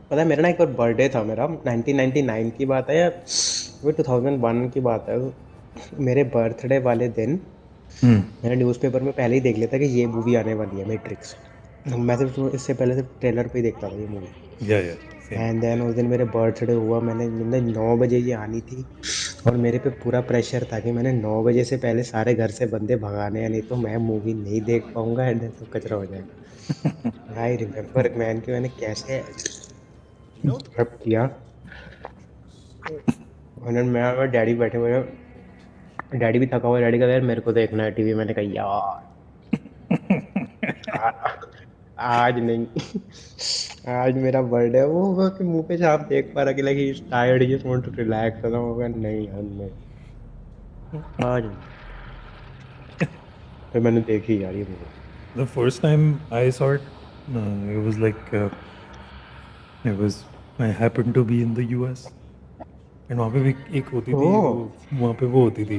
पता है मेरा ना एक बार बर्थडे था मेरा 1999 की बात है या वो 2001 की बात है। मेरे बर्थडे वाले दिन हम्म। मैंने न्यूज़पेपर में पहले ही देख लिया था कि ये मूवी आने वाली है मैट्रिक्स। मैं सिर्फ इससे पहले सिर्फ ट्रेलर पे ही देखता था ये मूवी। या सेम। एंड देन उस दिन मेरे बर्थडे हुआ, मैंने 9 बजे ये आनी थी और मेरे पे पूरा प्रेशर था कि मैंने 9 बजे से पहले सारे घर से बंदे भगाने हैं, नहीं तो मैं मूवी नहीं देख पाऊंगा एंड देन सब कचरा हो जाएगा। आई रिमेम्बर मैन कि मैंने कैसे प्रेप किया। और मैं और डैडी बैठे हुए हैं, डैडी भी थका हुआ है, डैडी का यार मेरे को देखना है टीवी। मैंने कहा यार आ- आज नहीं। आज मेरा बर्थडे है। वो होगा कि मुंह पे से आप देख पा रहा कि like he is tired, he just want to relax. ना होगा नहीं यार नहीं, आज नहीं। फिर मैंने देखी यार ये movie. The first time I saw it, it was like it was I happened to be in the US and वहाँ पे भी एक होती थी वो, ओह। वहाँ पे वो होती थी,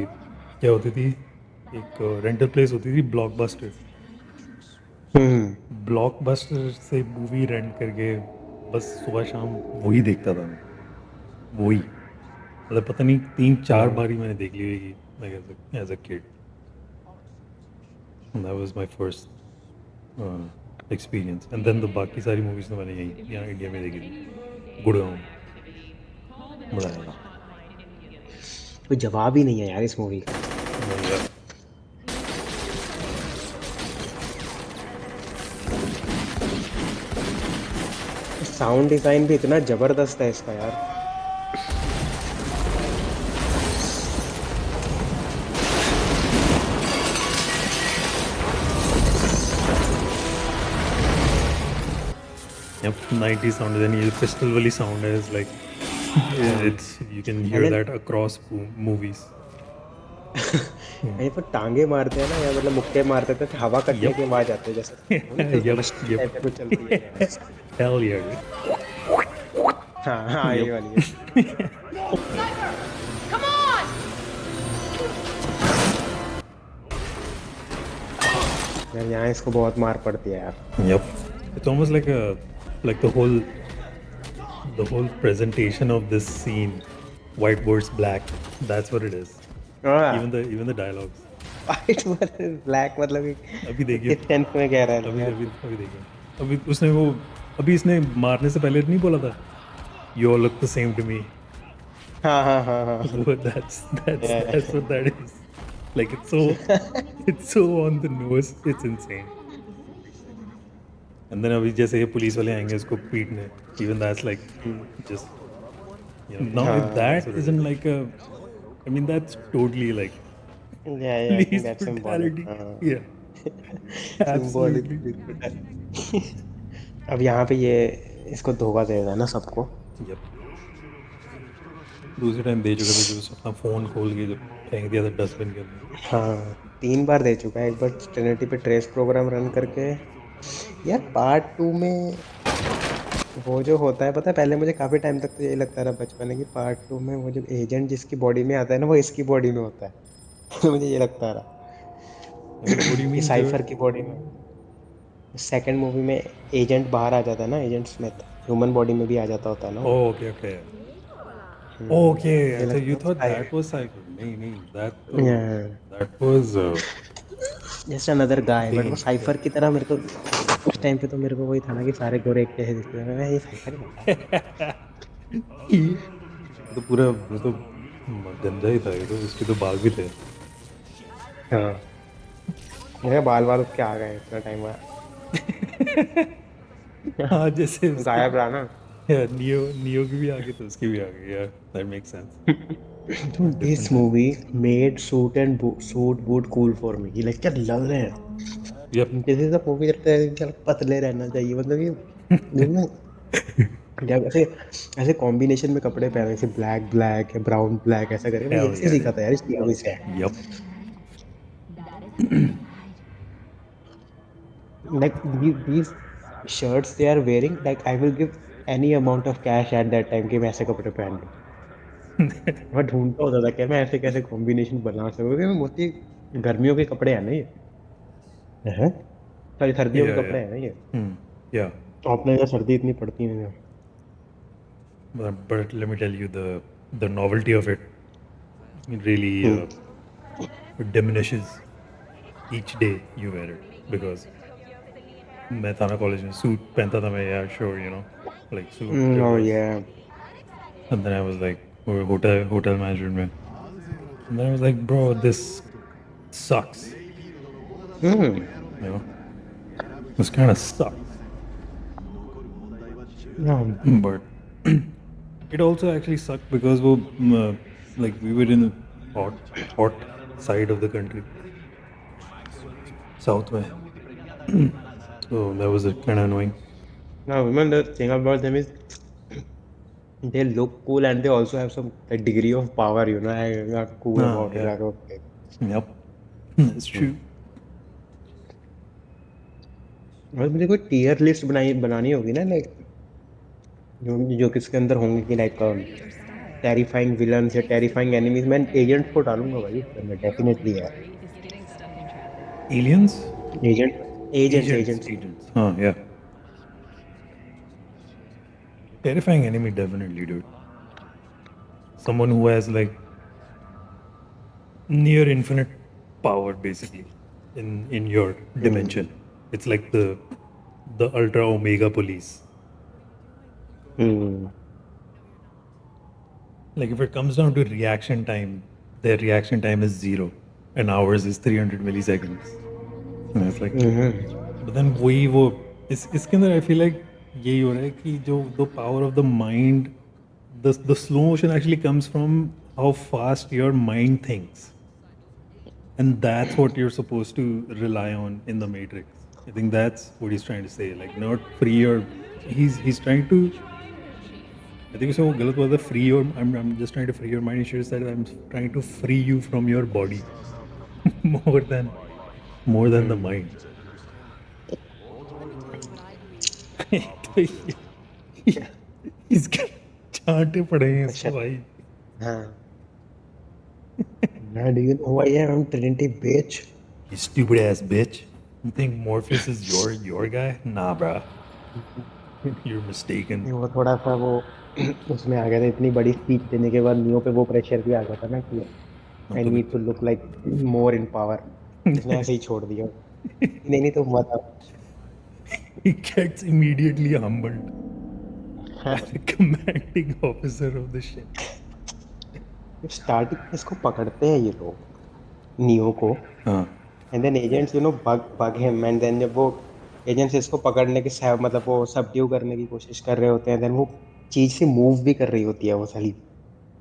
क्या होती थी, एक रेंटल प्लेस होती थी, ब्लॉकबस्टर। हम्म। ब्लॉकबस्टर से मूवी रेंट करके बस सुबह शाम वही देखता था मैं, वही, मतलब पता नहीं 3-4 बार ही मैंने देख ली होगी like as a kid. That was my first experience and then the बाकी सारी मूवीज तो मैंने यहीं यहाँ इंडिया में देखी थी, गुड़गांव में। बड़ा आया था। कोई जवाब ही नहीं है यार इस मूवी का। नहीं यार। साउंड डिजाइन भी इतना जबरदस्त है इसका यार। Yep, 90s sound, then ये पिस्टल वाली sound is like it's you can hear and that across movies. कहीं पर टांगे मारते हैं ना, या मतलब मुक्के मारते थे तो हवा कटने Yep. की आवाज आती है, जैसे वो नहीं तो Yep, मशीन yep. टाइप का कुछ चलती है क्या। Hell yeah, dude. हाँ हाँ Yep. ये वाली है। यार यहाँ इसको बहुत मार पड़ती है यार। Yep. It's almost like the whole presentation of this scene, whiteboards black. That's what it is. Even हाँ। the dialogues. White versus black मतलब अभी कि देखिए, किस सेंस में कह रहा है अभी यार अभी तू। अभी देखिए, अभी उसने वो, अभी इसने मारने से पहले नहीं बोला था, You all look the same to me. हाँ हाँ हाँ हाँ। But that's Yeah. what that is. Like it's so on the nose. It's insane. And then अभी जैसे ये पुलिस वाले आएंगे उसको पीटने, even that's like just now if हाँ that's that what it isn't is. like a, I mean that's totally like Yeah, I think police that's symbolic. brutality. हाँ। Yeah, symbolic absolutely. Police brutality. अब यहाँ पे ये इसको धोखा दे रहा है ना सबको। Yep. दूसरे टाइम दे चुका था जब उसने अपना फोन खोल के जब फेंक दिया था डस्टबिन के अंदर। हाँ 3 बार दे चुका है, एक बार ट्रिनिटी पे ट्रेस प्रोग्राम रन करके। यार पार्ट 2 में वो जो होता है, पता है पहले मुझे काफी टाइम तक तो यही लगता रहा बचपन में कि पार्ट 2 में वो जब एजेंट जिसकी बॉडी में आता है ना वो इसकी बॉडी में होता है। मुझे ये लगता रहा What do you कि mean जो? साइफर की बॉडी में। सेकंड मूवी में एजेंट बाहर आ जाता है ना, एजेंट स्मिथ ह्यूमन बॉडी में भी आ जाता होता है ना वो। Oh, okay, okay. Okay, मुझे अच्छा लगता you है वो thought that was Cypher? नहीं, that was जैसे अनदर गाय, बट वो Bane. Yeah. साइफर की तरह मेरे को उस टाइम पे तो मेरे को वही था ना कि सारे गोरे एक जैसे दिखते थे, मैं ये साइफर ही लग रहा ये तो पूरा, ये तो गंजा ही था, ये तो उसके तो बाल भी थे। है। हाँ मेरे बाल बाल उसके आ गए इतना टाइम हुआ। हाँ जैसे उसके गायब रहा ना। नियो नियो की भी आ गई तो उसकी भी आ गई यार, that makes sense. Dude, this different time. movie made suit boot cool for me। ये like क्या लग रहे हैं। Yup. This is the movie लगता है कि पतले रहना चाहिए, मतलब ये जो ना जब ऐसे ऐसे कॉम्बिनेशन में कपड़े पहने, जैसे ब्लैक ब्लैक या ब्राउन ब्लैक ऐसा करके, मैं हेल यही से या सीखा था डूड। यार इस मूवी से। Yup. Like these shirts they are wearing, like I will give any amount of cash at that time कि मैं ऐसे कपड़े पहन लूं। मैं ढूंढता होता था कि मैं ऐसे कैसे कॉम्बिनेशन बना सकूं, क्योंकि मोस्टली गर्मियों के कपड़े हैं ना ये। है सॉरी सर्दियों के या कपड़े हैं ना ये। या तो अपने इधर सर्दी इतनी पड़ती नहीं है। But let me tell you, the novelty of it really hmm, diminishes each day you wear it, because मैं था ना कॉलेज में, सूट पहनता था मैं, yeah sure, you know, like suit oh joggers, yeah. and then I was like hotel management में, and then I was like, bro, this sucks, Hmm. you know, this kind of sucks. Yeah. But it also actually sucked because like we were in a hot side of the country, south में, so that was kind of annoying. Now, women, the thing about them is they look cool and they also have some a degree of power, you know. I'm not cool Ah, about it. yeah, Like, okay. yep, that's true. और मुझे कोई tier list बनानी होगी ना, like जो जो किसके अंदर होंगे कि लाइक टेरिफाइंग विलन्स या टेरिफाइंग एनिमीज, मैं एजेंट को डालूंगा भाई उसके अंदर डेफिनेटली यार। Aliens, agent, agents agents, agents. agents. Huh, yeah, terrifying enemy definitely, dude. Someone who has like near infinite power, basically, in your dimension. It's like the ultra omega police. Hmm. Like if it comes down to reaction time, their reaction time is zero, and ours is 300 milliseconds. And it's like, but then वो इसके अंदर I feel like यही हो रहा है कि जो the power of the mind, the slow motion actually comes from how fast your mind thinks, and that's what you're supposed to rely on in the Matrix. I think that's what he's trying to say. Like not free your, he's trying to. I think so. गलत बात है, free your. I'm just trying to free your mind. You should have said I'm trying to free you from your body more than the mind. तो इसके चांटे पड़े हैं इसको question. भाई. हाँ। Now, do you know who I am? I'm Trinity, bitch. You stupid ass bitch. You think Morpheus is your guy? Nah, bruh. You're mistaken. वो थोड़ा सा वो उसमें आ गया था, इतनी बड़ी स्पीच देने के बाद नियो पे वो प्रेशर भी आ गया था ना कि अब आई तो need to look like more in power. उसने ऐसे ही छोड़ दिया कि नहीं नहीं तुम बताओ। he gets immediately humbled by the commanding officer of the ship. Starting में इसको पकड़ते हैं ये लोग, नियो को, हाँ. And then agents you know bug bug him, and then जब वो एजेंट्स इसको पकड़ने की मतलब वो सबड्यू करने की कोशिश कर रहे होते हैं, देन वो चीज से मूव भी कर रही होती है वो साली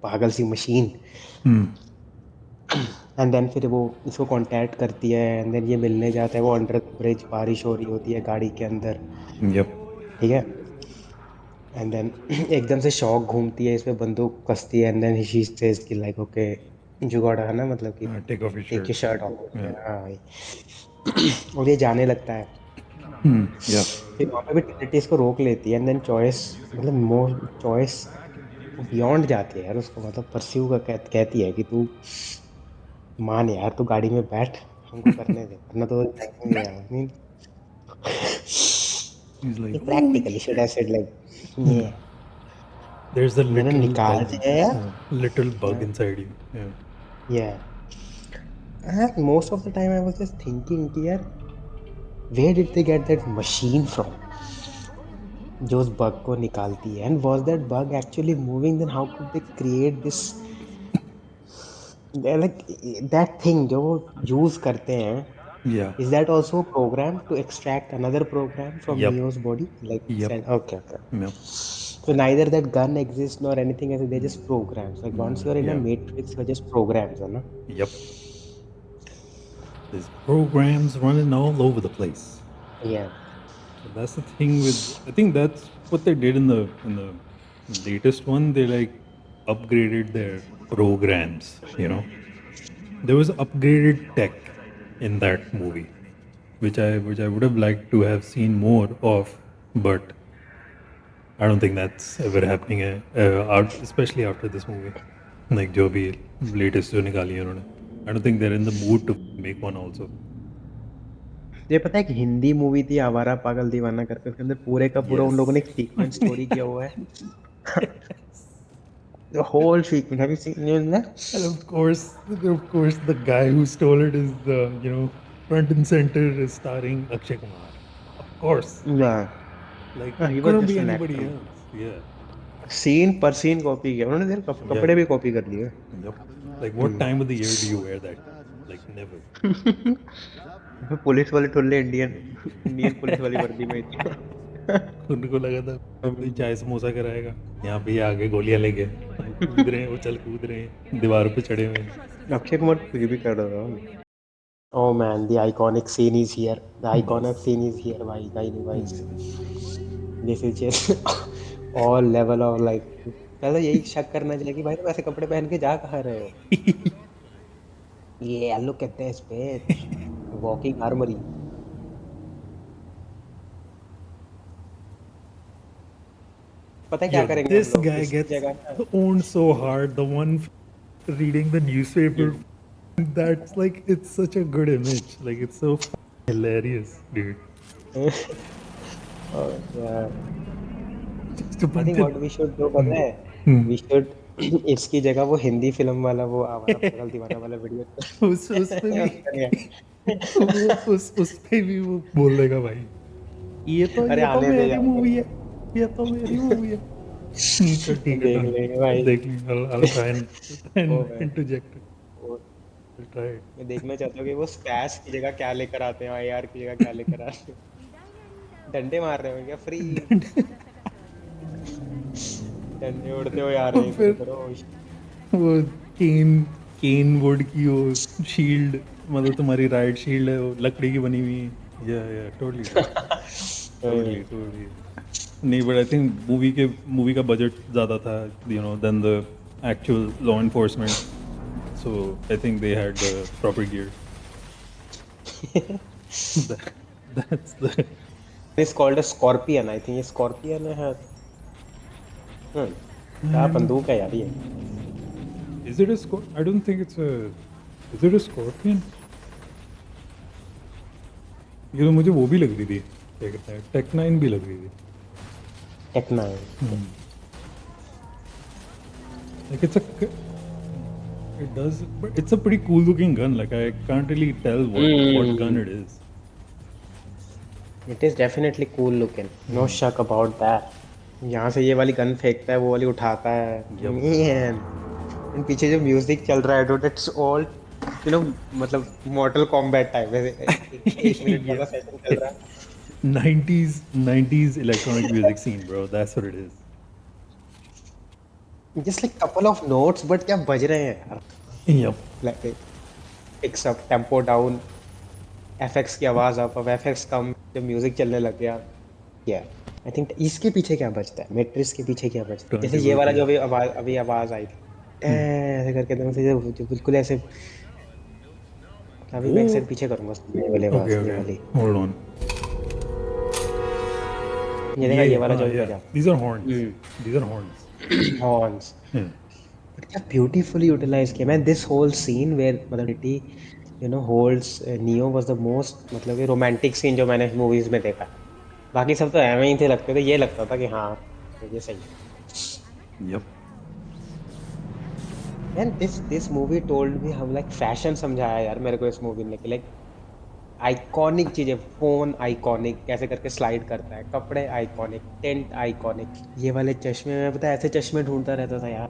पागल सी मशीन। Hmm. एंड देन फिर वो इसको कांटेक्ट करती है, एंड देन ये मिलने जाता है, वो अंडर ब्रिज बारिश हो रही होती है गाड़ी के अंदर, Yep. ठीक है। एंड देन एकदम से शॉक घूमती है, इस पे बंदूक कसती है, एंड देन शी सेज कि लाइक ओके यू गॉट है ना, मतलब कि Take off your take shirt. Your shirt off. Yeah. हाँ भाई। और ये जाने लगता है, Hmm. Yeah. फिर वहाँ पे भी ट्रिनिटी इसको रोक लेती है, एंड देन चॉइस, मतलब मोर चॉइस बियॉन्ड जाती है यार उसको, मतलब परस्यू का कहती है कि तू मान यार, तू गाड़ी में बैठ, हमको करने दे वरना तो जाएंगे यार। I mean, He's like, ये oh practically should shit. Have said like Hmm. ये There's a मैंने little निकाल bug. दिया यार। Little bug inside you. Yeah. या most of the time I was just thinking कि यार where did they get that machine from जो उस बग को निकालती है, and was that bug actually moving, then how could they create this like that thing जो वो use करते हैं। Yeah. Is that also programmed to extract another program from Yep. Neo's body? Like, Yep. send, okay, okay. Yep. So neither that gun exists nor anything else. They're just programs. Like once you're in a Yeah. matrix, you're just programs, you know? Yep. There's programs running all over the place. Yeah. So that's the thing with, I think that's what they did in the latest one. They like upgraded their programs, you know. There was upgraded tech in that movie, which I would have liked to have seen more of, but I don't think that's ever happening, especially after this movie. Like जो भी latest जो निकाली है उन्होंने. I don't think they're in the mood to make one also. ये पता है कि हिंदी मूवी थी आवारा पागल दीवाना करके, उसके अंदर पूरे का पूरा उन Yes. लोगों ने एक सीक्वेंस स्टोरी किया हुआ है। The whole sequence. Have you seen that? And of course, the guy who stole it is front and center is starring Akshay Kumar. Of course, Yeah. like He it was couldn't just be an anybody actor. else. Yeah, scene पर scene copy किया उन्होंने, देर yeah, कपड़े भी copy कर लिए. yep. Like, what time of the year do you wear that? Like, never. Police वाले ठुल्ले Indian Indian police वाली वर्दी में थी. उनको लगा था कोई चाय समोसा कराएगा, यहाँ पे ये आगे गोलियां लेके कूद रहे हैं, उछल कूद रहे हैं, दीवारों पे चढ़े हुए हैं. अक्षय कुमार कुछ भी कर रहा था. Oh man, the iconic scene is here. The iconic Yes. scene is here, भाई guys, guys. Yes. This is just all level of like. पहले यही शक करना चाहिए कि भाई तुम ऐसे कपड़े पहन के जा कहाँ रहे हो. Yeah, look at this bitch. Walking armory. पता है क्या Yo, करेंगे हम this लोग guy इसकी gets जगह ना. owned so hard. The one reading the newspaper, that's like, it's such a good image. Like, it's so hilarious, dude. Oh, yeah. Just a I think bunch of. what we should do पता Hmm. है. Hmm. We should इसकी जगह वो Hindi film वाला वो आवारा पागल दीवाना वाला वीडियो. उस पे भी उसका नहीं वो है. उस पे भी वो बोल देगा भाई, ये तो अरे ये तो आने दे मेरी यार. मूवी है, ये तो मेरी मूवी है. तो ठीक है, देख डन. लेंगे भाई. देख लेंगे. I'll try oh and man. interject it. I'll try it. मैं देखना चाहता हूँ कि वो स्पैश की जगह क्या लेकर आते हैं, आईआर की जगह क्या लेकर आते हैं. डंडे मार रहे हो क्या फ्री. डंडे उड़ते हुए आ रहे और हैं इधर फिर उधर. ओ वो केन केन वुड की वो शील्ड, मतलब तुम्हारी राइट शील्ड है, वो लकड़ी की बनी हुई. Yeah totally totally totally. नहीं, बट आई थिंक मूवी का बजट ज़्यादा था, then the actual law enforcement. So I think they had the proper gear. That's the. It's called a scorpion. I think ये स्कॉर्पियन है. क्या And बंदूक है यार ये. is it a I don't think it's a. Is it a Scorpion? ये तो मुझे वो भी लग रही थी, क्या कहते हैं, टेक 9 भी लग रही थी. Take 9. Like, it does, but it's a pretty cool looking gun. Like, I can't really tell what gun it is. It is definitely cool looking. No शक अबाउट दैट. यहाँ से ये वाली गन फेंकता है, वो वाली उठाता है. Yep. मैन. एंड पीछे जो म्यूजिक चल रहा है डूड, इट्स ऑल मतलब मॉर्टल कॉम्बैट टाइप है. एक मिनट वाला Yeah. सेशन चल रहा है. 90s electronic music scene, bro. That's what it is. Just like couple of notes but क्या बज रहे हैं यार. Yep. Like picks up, tempo down, FX की आवाज अप, अब एफएक्स कम, जब म्यूजिक चलने लग गया. या आई थिंक इसके पीछे क्या बजता है, मैट्रिक्स के पीछे क्या बजता है, जैसे ये Turntable वाला पे. जो अभी आवाज आई थी. ऐसे करके एकदम से जो बिल्कुल ऐसे. अभी मैं एक Oh. सेकंड पीछे करूंगा ये वाली Okay, आवाज, ये okay. वाली. Hold on. ये देखा, ये Yeah. वाला जो भी Yeah. बजा. These are horns. These are horns. Horns. Yeah. But क्या ब्यूटीफुली यूटिलाइज किया man, this whole scene where मतलब it holds Neo was the most मतलब रोमांटिक सीन जो मैंने मूवीज में देखा. बाकी सब तो एवं ही थे लगते थे, ये लगता था कि हाँ ये सही है. Yep. And this movie told me हम लाइक फैशन समझाया यार मेरे को इस मूवी ने, कि लाइक आइकॉनिक चीजें. फोन आइकॉनिक कैसे करके स्लाइड करता है, कपड़े आइकॉनिक, टेंट आइकॉनिक, ये वाले चश्मे. मैं पता है ऐसे चश्मे ढूंढता रहता था यार.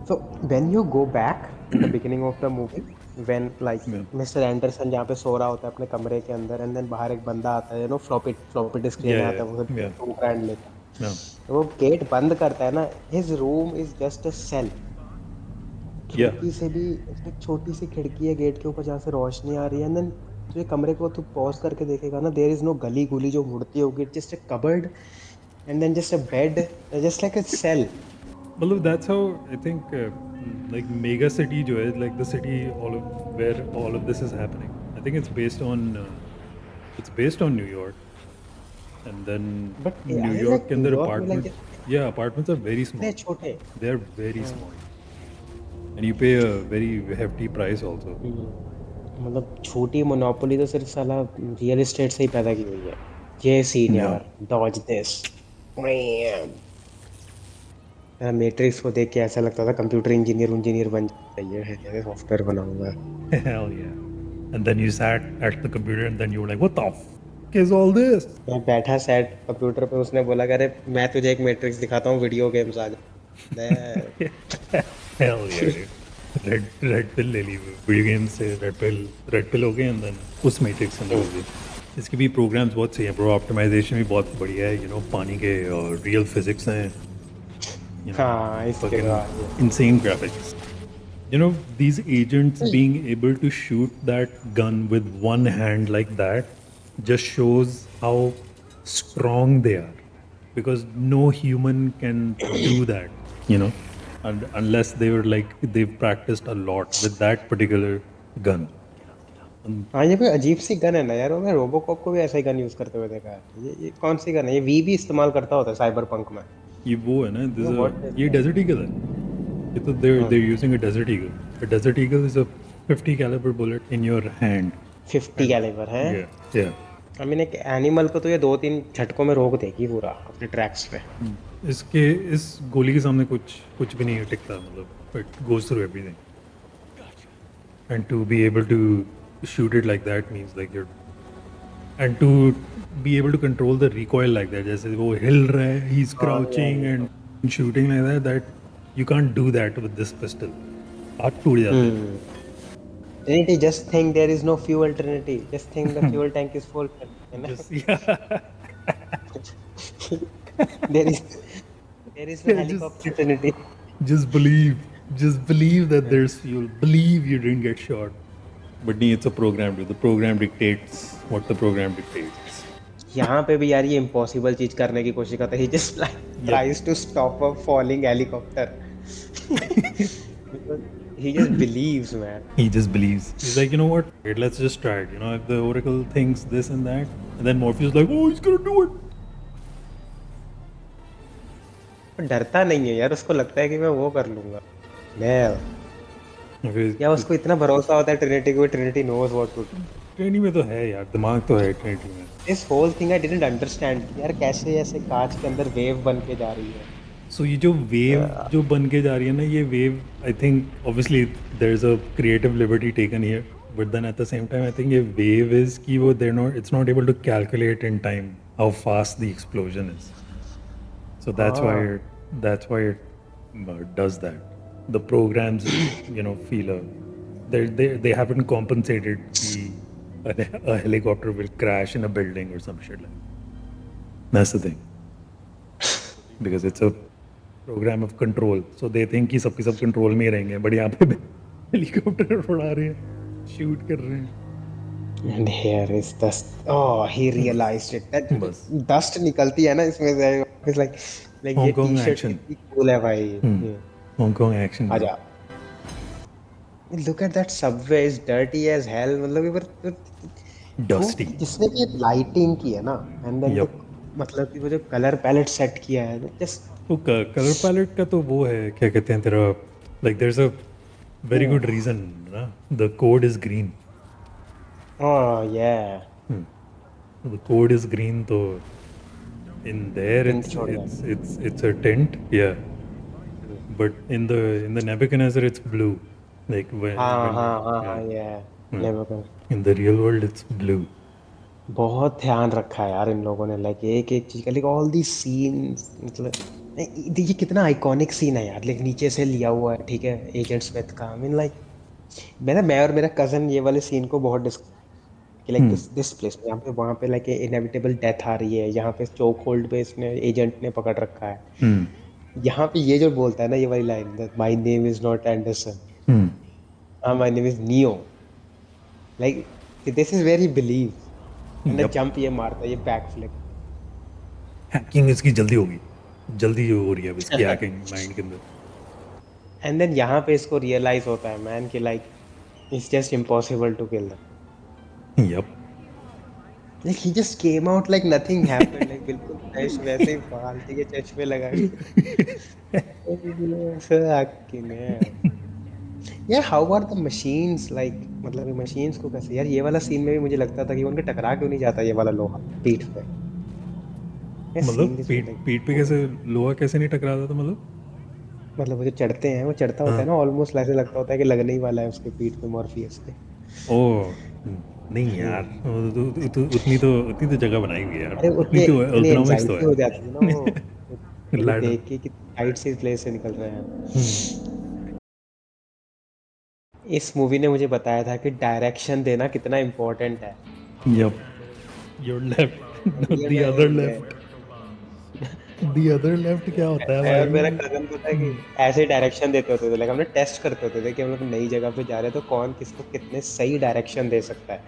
So when you go back in the beginning of the movie, when like Yeah. Mister Anderson जहाँ पे सो रहा होता है अपने कमरे के अंदर, एंड देन बाहर एक बंदा आता है, फ्लॉपी फ्लॉपी डिस्क लेने Yeah. आता है, वो Yeah. टू ग्रैंड लेता है. Yeah. तो वो गेट बंद करता है ना, his room is just a cell. Yeah. खिड़की से भी एक छोटी सी खिड़की है गेट के ऊपर जहाँ से रोशनी आ रही है. एंड देन तो ये कमरे को तू पॉज करके देखेगा ना, देयर इज नो गली गुली जो मुड़ती होगी, just a cupboard and then just a bed, just like a cell. Well, that's how I think, like, mega city जो है, like the city where all of this is happening. I think it's based on New York, and then but New I York like के अंदर New York में like apartments. Yeah, apartments are very इतने small. छोटे. They are very small, and you pay a very hefty price also. मतलब छोटी monopoly तो सिर्फ साला रियल एस्टेट से ही पैदा की हुई है. ये सीन Yeah. यार, डॉज दिस. मैट्रिक्स को देख के ऐसा लगता था कंप्यूटर इंजीनियर बन जाइए, जैसे सॉफ्टवेयर बनाऊंगा। Hell yeah. And then you sat at the computer and then you were like, what the fuck is all this? मैं बैठा सेट कंप्यूटर पे, उसने बोला कि अरे मैं तुझे एक मैट्रिक्स दिखाता हूँ, वीडियो गेम्स आ जाए। Hell yeah, dude. Red pill ले ली, वीडियो गेम से रेड पिल हो गए एंड देन उस मैट्रिक्स के अंदर हो गई। इसके भी प्रोग्राम्स बहुत सही हैं ब्रो, ऑप्टिमाइजेशन भी बहुत बढ़िया है, पानी के और रियल फिजिक्स हैं, यू नो हाँ इसके fucking बाद insane graphics. These agents being able to shoot that gun with one hand like that just shows how strong they are, because no human can do that, and unless they were like they've practiced a lot with that particular gun. And हाँ, ये कोई अजीब सी gun है ना यार, मैं RoboCop को भी ऐसा ही गन यूज करते हुए देखा है। ये कौन सी गन है? ये वी भी इस्तेमाल करता होता है साइबर पंक में। ये वो है ना, व्हाट इज ये दैट? डेजर्ट ईगल है। ये तो they're using a desert eagle. A desert eagle is a 50 caliber bullet in your hand. 50 And calibre है? yeah. आई मीन एक एनिमल को तो ये 2-3 झटकों में रोक देगी पूरा अपने ट्रैक्स पे। इसके इस गोली के सामने कुछ कुछ भी नहीं टिकता, मतलब it goes through everything, and to be able to shoot it like that means like you're and to be able to control the recoil like that, जैसे वो हिल रहा है, ही इज हाँ crouching and shooting like that, that you can't do that with this pistol. हाथ टूट जाते हैं। हम्म। Trinity, just think there is no fuel, Trinity. Just think the fuel tank is full. है ना? Just yeah. There is there is no Yeah, helicopter, Trinity. just believe just believe that there's fuel, believe you didn't get shot. But nee, it's a program, dude. The program dictates what the program dictates. यहाँ पे भी यार ये impossible चीज करने की कोशिश करता है। He just Yep. tries to stop a falling helicopter. Because he just believes, man. He just believes. He's like, you know what? Wait, let's just try it. If the Oracle thinks this and that, and then Morpheus is like, oh, he's gonna do it. वो डरता नहीं है यार, उसको लगता है कि मैं वो कर लूंगा। मैं फिर या उसको इतना भरोसा होता है ट्रिनिटी को, Trinity knows what to do. Training में तो है यार, दिमाग तो है ट्रेनिटी में। This whole thing I didn't understand यार, कैसे ऐसे कांच के अंदर वेव बन के जा रही है। सो ये जो वेव जो बन के जा रही है ना, ये wave I think obviously there is a creative liberty taken here, but then at the same time I think ये वेव इज कि वो there not it's not able to calculate in time how fast the explosion is, so that's why it does that. The programs feel they haven't compensated a helicopter will crash in a building or some shit like that. That's the thing, because it's a program of control, so they think कि सबके सब control में ही रहेंगे, but यहाँ पे helicopter उड़ा रहे हैं, शूट कर रहे हैं। And here is dust. Oh, he realized it. That बस dust निकलती है ना इसमें से। It's like ये हांगकांग टी-शर्ट एक्शन, कितनी cool है भाई। Hong Kong action bro. आजा। Look at that subway, is dirty as hell। मतलब ये वो डस्टी। जिसने भी लाइटिंग की है ना, एंड देन द यप। मतलब कि वो जो कलर पैलेट सेट किया है, जस्ट तो कलर पैलेट का तो वो है, क्या कहते हैं तेरा, like there is a very good reason ना, the code is green. Oh yeah the code is green, तो इन देयर टिंट इट्स छोड़ गया। It's it's it's a tent, yeah but in the Nebuchadnezzar it's blue, like हाँ when हाँ हाँ हाँ, yeah, yeah yeah. Never. In the real world it's blue. बहुत ध्यान रखा है यार इन लोगों ने, लाइक एक एक चीज का, लाइक ऑल दी सीन्स। मतलब देखिए कितना आइकॉनिक सीन है यार, लाइक नीचे से लिया हुआ है, ठीक है, एजेंट स्मिथ का। आई मीन लाइक मैं और मेरा कजन ये वाले सीन को बहुत डिस्कस कि लाइक Hmm. दिस प्लेस यहाँ पे, वहाँ पे लाइक इनएविटेबल डेथ आ रही है, यहाँ पे चोक होल्ड पे इसने एजेंट ने पकड़ रखा है। Hmm. यहाँ पे ये जो बोलता है ना ये वाली line, my name is not Anderson, Hmm. हाँ my name is neo, like this is very believe. And Yup. Jump ये मारता है, ये बैक फ्लिप। हैकिंग इसकी जल्दी होगी, जल्दी हो रही है अब इसकी हैकिंग माइंड के अंदर। एंड देन यहाँ पे इसको रियलाइज होता है मैन कि like it's just impossible to kill them। Yup. Like he just came out like nothing happened, like बिल्कुल फ्रेश वैसे ही फालतू के चश्मे लगा के। यार how are the machines, like मतलब ये मशीन्स को कैसे यार, ये वाला सीन में भी मुझे लगता था कि उनके टकरा क्यों नहीं जाता ये वाला लोहा पीठ पे। ये मतलब सीन दिस पीठ लाइक पीठ पे कैसे लोहा कैसे नहीं टकराता था, मतलब मतलब वो जो चढ़ते हैं वो चढ़ता होता है हाँ। ना, ऑलमोस्ट ऐसे लगता होता है कि लगने ही वाला है उसके पीठ पे मॉर्फियस के। ओह! नहीं यार, हम्म। उतनी तो जगह बनाई हुई है यार, अरे उतनी उतनी तो इतनी इकोनॉमिक्स तो एंजाइटी है। हो जाती है ना वो, कभी लैडर। देख के कि साइड से प्लेस से निकल रहे हैं। हुँ। इस मूवी ने मुझे बताया था कि डायरेक्शन देना कितना इम्पोर्टेंट है। यप, योर लेफ्ट, और ये द मैं अदर ये लेफ्ट, द अदर लेफ्ट क्या होता है मैं और भाई? मेरा कज़न पता है कि ऐसे डायरेक्शन देते होते थे, लाइक हम लोग टेस्ट करते होते थे कि हम लोग नई जगह पे जा रहे हैं तो कौन किसको कितने सही डायरेक्शन दे सकता है।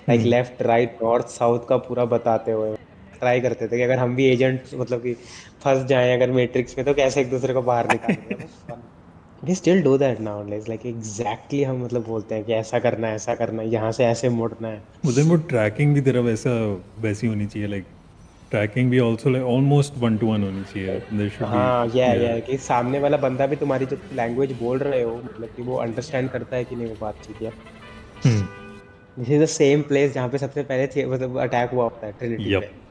लाइक हुँ। लेफ्ट, राइट, नॉर्थ, साउथ का पूरा बताते हुए ट्राई करते थे कि अगर हम भी एजेंट मतलब कि फँस जाएँ अगर मैट्रिक्स में तो कैसे एक-दूसरे को बाहर निकालेंगे। That was fun. We still do that nowadays, like exactly हम मतलब बोलते हैं कि ऐसा करना है, यहाँ से ऐसे मुड़ना है। उधर वो ट्रैकिंग भी तेरा वैसी होनी चाहिए, लाइक ट्रैकिंग भी आल्सो लाइक ऑलमोस्ट 1 टू 1 होनी चाहिए। देयर शुड बी हाँ, या कि सामने वाला बंदा भी तुम्हारी जो लैंग्वेज बोल रहे हो मतलब कि वो अंडरस्टैंड करता है कि नहीं वो बातचीत या हुँ, this is the same place जहाँ पे सबसे पहले थे मतलब अटैक हुआ होता है ट्रिनिटी यप। पे।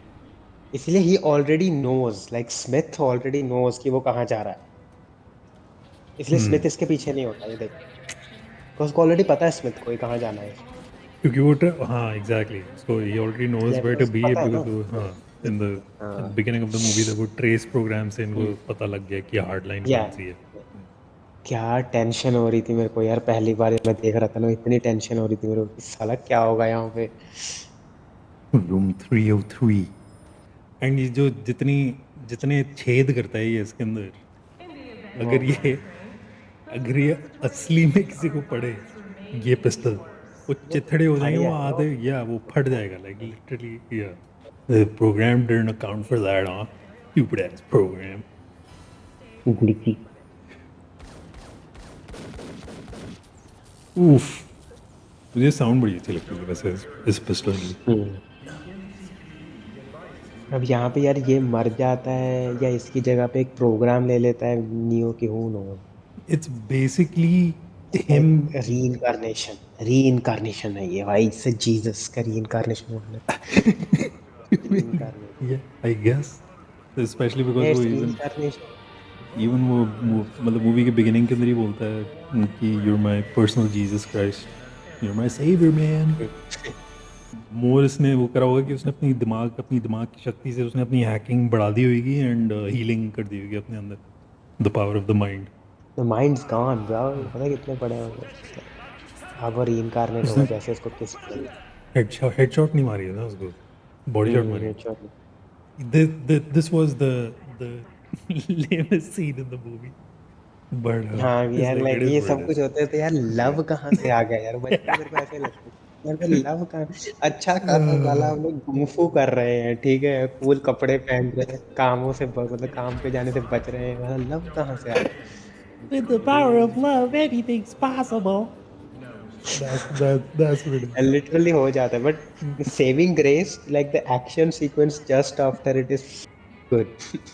इसलिए ही already knows like Smith already knows कि वो कहाँ जा रहा है। इसलिए हुँ, स्मिथ इसके पीछे नहीं होता ये देख। बिकॉज़ उसको ऑलरेडी पता है स्मिथ को ये कहाँ जाना है। क्योंकि वो हाँ, exactly, so he already knows where to उसको बी पता है ना। बिकॉज़ वो हाँ, इन द एट द हाँ, बिगिनिंग ऑफ द मूवी वो ट्रेस प्रोग्राम से इनको हुँ, पता लग गया कि हार्ड लाइन या कौन-सी है। क्या टेंशन हो रही थी मेरे को यार पहली बार मैं देख रहा था ना, इतनी टेंशन हो रही थी मेरे को कि साला क्या होगा यहाँ पे? रूम 303 एंड ये जो जितने छेद करता है ये इसके अंदर, वो अगर ये अगर ये असली में किसी को पड़े ये पिस्टल, वो वो चिथड़े हो फट जाएंगे, वो जाएगा आधे वो। या वो फट जाएगा, like literally yeah the program didn't account for that, हाँ, स्टूपिड एस प्रोग्राम। गुड़की। उफ, मुझे साउंड बड़ी अच्छी लगती है वैसे इस पिस्टल की। हुँ। अब यहाँ पे यार ये मर जाता है या इसकी जगह पे एक प्रोग्राम ले लेता है नियो की, who knows? It's basically him. Like reincarnation है ये भाई, इससे जीसस का रीइन्कार्नेशन बोल रहे हैं। रीइन्कार्नेट या आई गेस, स्पेशली बिकॉज वो इट्स इवन रीइन्कार्नेशन। इवन वो मतलब मूवी के बिगिनिंग के अंदर ही बोलता है कि you are my personal Jesus Christ, you are my saviour man. हुँ, मोर इसने वो करा होगा कि उसने अपनी दिमाग की शक्ति से उसने अपनी हैकिंग बढ़ा दी होगी एंड हीलिंग कर दी होगी अपने अंदर, the power of the mind. The minds gone bro, पता है कितने बड़े हो गए। अब वो रीइन्कार्नेट उसने होगा जैसे उसको किस करेगी। हेडशॉट नहीं मारी है ना उसको, बॉडी शॉट मारी है। Headshot. This was the lamest scene in the movie, but हाँ, it's यार like लाइक it is ये what it सब कुछ is. होते हैं तो यार लव कहाँ से आ गया यार? वही तो मेरे को ऐसे लगता है। यार फिर लव कहाँ, अच्छा खासा साला हम लोग कुंग-फू कर रहे हैं, ठीक है? कूल कपड़े पहन रहे हैं, कामों से ब मतलब काम पे जाने से बच रहे हैं, मतलब लव कहाँ से आ गया? With the power of love, anything's possible. That's what it is. Literally हो जाता है but saving grace like the action sequence just after it is good.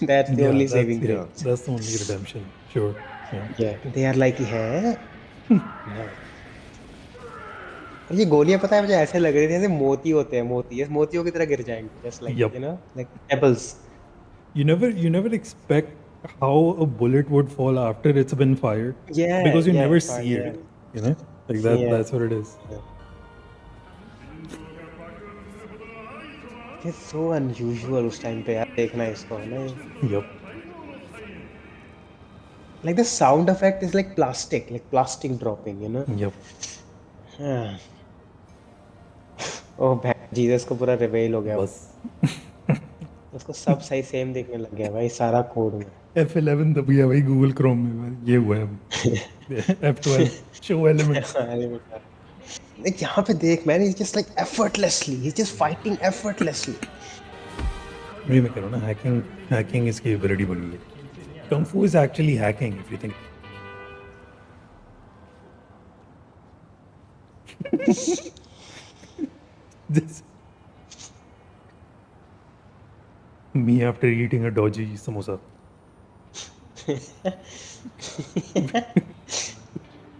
That's the only saving Yeah, grace. that's the only redemption. Sure. Yeah. या दे are like हैं? हाँ। और ये गोलियाँ पता है मुझे ऐसे लग रही थी जैसे मोती होते हैं, मोती, ऐसे मोतियों की तरह गिर जाएँगी just like Yep. Like pebbles. You never expect how a bullet would fall after it's been fired because you या never फन see या it. You know, like या that's what it is. या इट्स सो अनयूजुअल उस time पे यार देखना इसको है ना। Yep. Like the sound effect is like plastic dropping, you know? Yep. हाँ। ओह जीसस को पूरा रिवील हो गया वो। बस उसको सब सही सेम दिखने लग गया भाई सारा कोड में। F11 दब गया भाई गूगल क्रोम में भाई, ये हुआ है अब। F12 show elements. अरे बेटा, लाइक यहाँ पे देख मैंने just like effortlessly he is just fighting effortlessly. वही मैं कह रहा हूँ ना, हैकिंग हैकिंग इसकी एबिलिटी बनी है। Kung Fu is actually hacking if you think. This me after eating a dodgy samosa.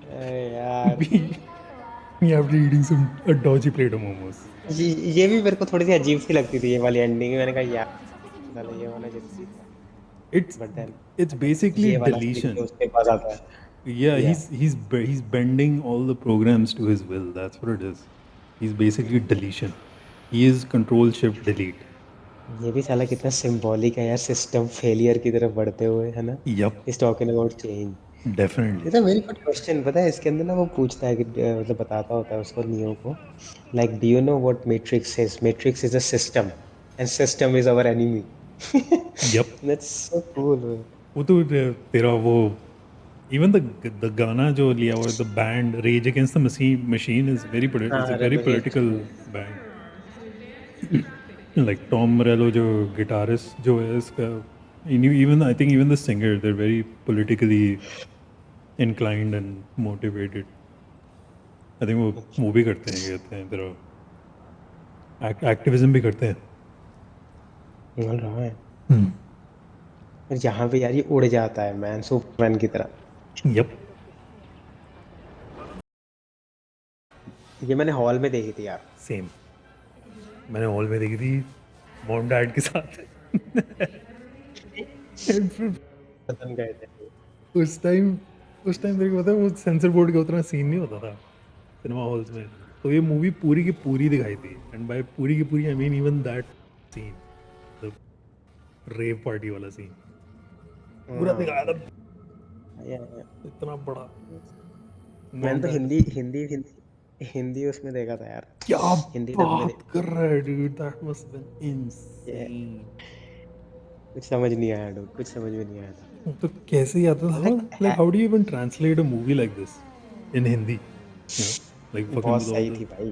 अरे यार, me, me after eating a dodgy plate of momos. ये ये भी मेरे को थोड़ी सी अजीब सी लगती थी ये वाली एंडिंग। मैंने कहा यार साला ये होना जरूरी था। It's but then it's basically ये वाला सीन deletion. जो उसके पास आता है। Yeah, या he's bending all the programs to his will. That's what it is. He's basically deletion. He is control shift delete. ये भी साला कितना सिंबॉलिक है यार, सिस्टम फेलियर की तरफ बढ़ते हुए, है ना? Yup, is talking about change. definitely. It's a very good question. पता है इसके अंदर ना वो पूछता है कि मतलब बताता होता है उसको, नियो को, like do you know what Matrix is? Matrix is a system and system is our enemy. Yup. That's so cool. वो तो तेरा वो even the गाना जो लिया हुआ है, the band Rage Against the Machine is it's a हाँ, very रेलोगेट। political band. Like Tom Morello जो guitarist जो है इसका, even I think even the singer, they're very politically inclined and motivated. I think वो भी करते हैं, कहते हैं तेरा एक्टिविज्म भी करते हैं. बोल रहा है। और यहाँ पे यार ये उड़ जाता है मैन, सुपरमैन की तरह। Yep, ये मैंने हॉल में देखी थी यार। सेम. मैंने हॉल में देखी थी मॉम डैड के साथ. And फिर पसंद गए थे। उस टाइम उस टाइम तेरे को पता है वो सेंसर बोर्ड का उतना सीन नहीं होता था सिनेमा हॉल्स में. तो ये मूवी पूरी की पूरी दिखाई थी, एंड बाय पूरी की पूरी I mean even that scene, the rave party वाला सीन पूरा दिखाया था. या इतना बड़ा मैंने मॉम तो डैड. हिंदी उसमें देखा था यार। क्या हिंदी डब में बात कर रहा है डूड, दैट मस्ट बीन ये इनसेन. कुछ समझ नहीं आया डूड, कुछ समझ में नहीं आया था। तो कैसे ही आता था, like like how do you even translate a movie like this in Hindi, you know, like fucking बहुत विद ऑल सही द. थी भाई।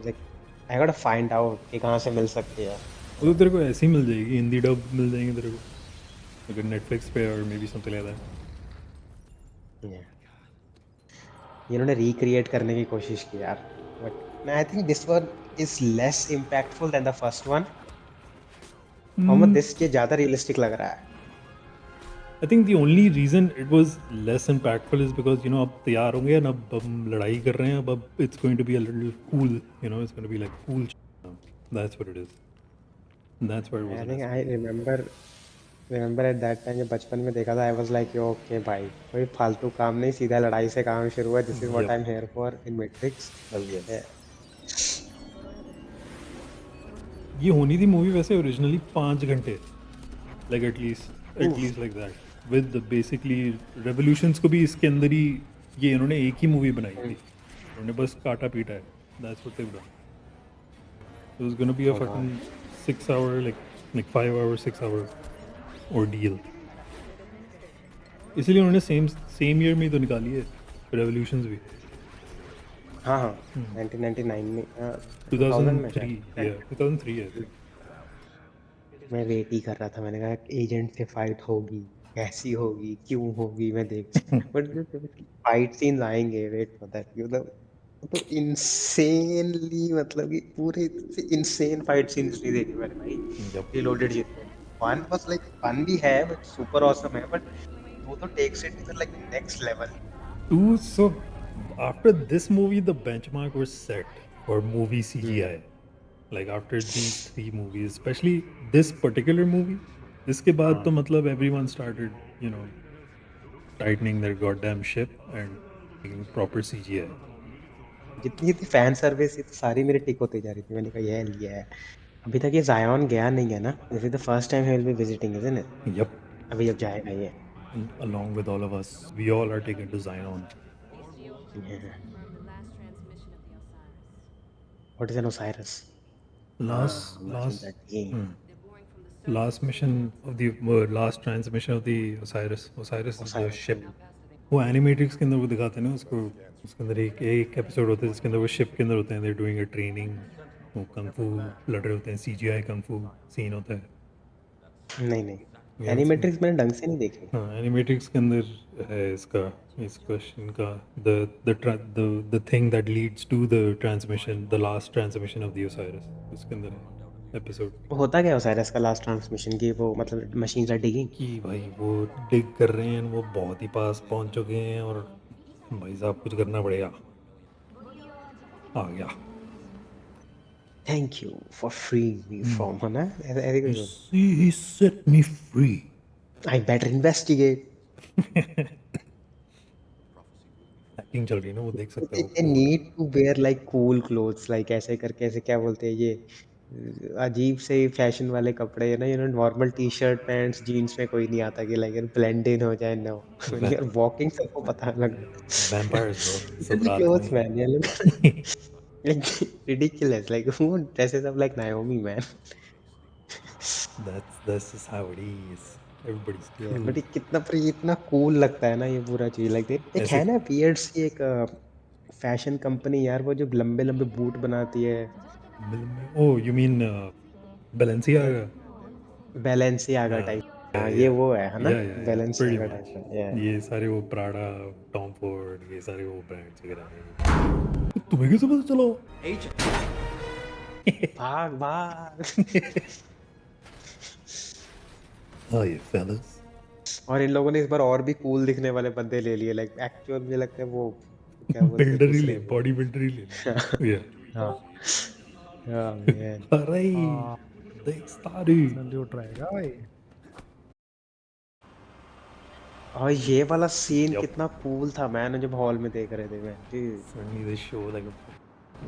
Like I got find out कि कहाँ से मिल सकती है। वो तो तेरे को ऐसे ही मिल जाएगी, हिंदी डब मिल जाएंगे तेरे को अगर नेटफ्लिक्स पे और maybe something like that. Yeah. इन्होंने रिक्रिएट करने की कोशिश की यार, but I think this one is less impactful than the first one. और मैं दिस ये ज्यादा रियलिस्टिक लग रहा है। I think the only reason it was less impactful is because अब तैयार होंगे ना, अब हम लड़ाई कर रहे हैं, अब it's going to be a little cool, it's going to be like cool. That's what it is. That's why it I was think less. I remember at that time, जब बचपन में देखा था, I was like yo okay भाई, कोई फालतू काम नहीं, सीधा लड़ाई से काम शुरू हुआ, this is what yup. I am here for in Matrix. Oh yes. ये होनी थी मूवी वैसे ओरिजिनली 5 घंटे, like at least like that with basically revolutions को भी इसके अंदर ही, ये इन्होंने एक ही मूवी बनाई थी, उन्होंने बस काटा पीटा है. That's what they've done. It was gonna be a fucking 6 hour like 5 hour 6 hour ordeal. इसलिए उन्होंने सेम सेम ईयर में ही तो निकाली है रेवोल्यूशंस भी. हाँ हाँ, 1999 में, 2000 में 2003, शायद। या 2003 है. मैं वेट ही कर रहा था, मैंने कहा एजेंट से फाइट होगी, कैसी होगी, क्यों होगी, मैं देख। बट फाइट सीन्स आएंगे, वेट फॉर दैट, मतलब वो तो इनसेनली, मतलब कि पूरे इनसेन फाइट सीन्स नहीं देखे मैंने भाई। Yep. रीलोडेड जितने, वन बस लाइक फन भी है, बट सुपर ऑसम है, बट वो तो takes it to the like next level. Ooh, so after this movie, the benchmark was set for movie CGI. Like after these three movies, especially this particular movie, इसके बाद तो हाँ, मतलब everyone started, tightening their goddamn ship and making proper CGI. जितनी जितनी fan service थी तो सारी मेरी टिक होती जा रही थी, मैंने कहा ये लिया है। अभी तक ये जायन गया नहीं है ना, this is the first time he will be visiting, isn't it? Yep. अभी जब जाएगा ये। And along with all of us, we all are taken to Zion. What is an Osiris? हाँ, Last, imagine last, that game. hmm, last mission of the last transmission of the Osiris. Osiris is the ओसाइरस। ship. वो एनिमेट्रिक्स के अंदर वो दिखाते हैं ना उसको. उसके अंदर एक एक एपिसोड होता है जिसके अंदर वो शिप के अंदर होते हैं, देयर डूइंग अ ट्रेनिंग, वो कung fu लड़ रहे होते हैं, सीजीआई kung fu सीन होता है. नहीं नहीं, You haven't seen it? एनिमेट्रिक्स मैंने ढंग से नहीं देखी। हाँ, एनिमेट्रिक्स के अंदर है इसका, इस क्वेश्चन का, the the thing that leads to the transmission, the last transmission of the Osiris, उसके अंदर है एपिसोड. वो होता क्या है ओसाइरस का लास्ट ट्रांसमिशन की, वो मतलब मशीन आर डिगिंग? कि भाई वो डिग कर रहे हैं, वो बहुत ही पास पहुंच चुके हैं, और भाई साहब कुछ करना पड़ेगा. आ गया. Thank you for freeing me from, है ना, ऐसे ऐसे You कुछ बोल। see, he set me free. I better investigate. Hacking चल रही है ना, वो देख सकता है वो they code. need to wear like cool clothes like ऐसे करके ऐसे क्या बोलते हैं ये अजीब से फैशन वाले कपड़े है ना normal T shirt pants jeans में कोई नहीं आता कि लाइक ब्लेंड इन हो जाए no when why, you're walking सबको पता लग वैम्पायर्स ब्रो, सब silly रात में। clothes man ये लोग like ridiculous like who dresses up like Naomi man that's just how it is. Everybody's yeah cool. but ये कितना पर ये इतना cool लगता है ना ये पूरा चीज like एक ऐसे है ना weird सी एक फैशन कंपनी यार वो जो लंबे लंबे बूट बनाती है ओ यू मीन Balenciaga? बैलेंसियागा हाँ, टाइप या हाँ या ये वो है ना या प्रीटी बैलेंसियागा टाइप मच। का या ये सारे वो प्राडा, टॉम फोर्ड, ये सारे वो ब्रांड्स वगैरह हैं। तुम्हें कैसे पता चला? भाग भाग हाँ ये fellas, और इन लोगों ने इस बार और भी कूल दिखने वाले बंदे ले लिए लाइक एक्चुअल मुझे लगता है वो क्या बोलते हैं बिल्डर ही ले, दूसरे वो बॉडी बिल्डर ही ले लो। या हाँ हाँ मैन अरे हाँ, देख सारी। जल्दी उठ रहेगा भाई। और ये वाला सीन Yup. कितना कूल था मैन जब हॉल में देख रहे थे मैं जी Suddenly they show like a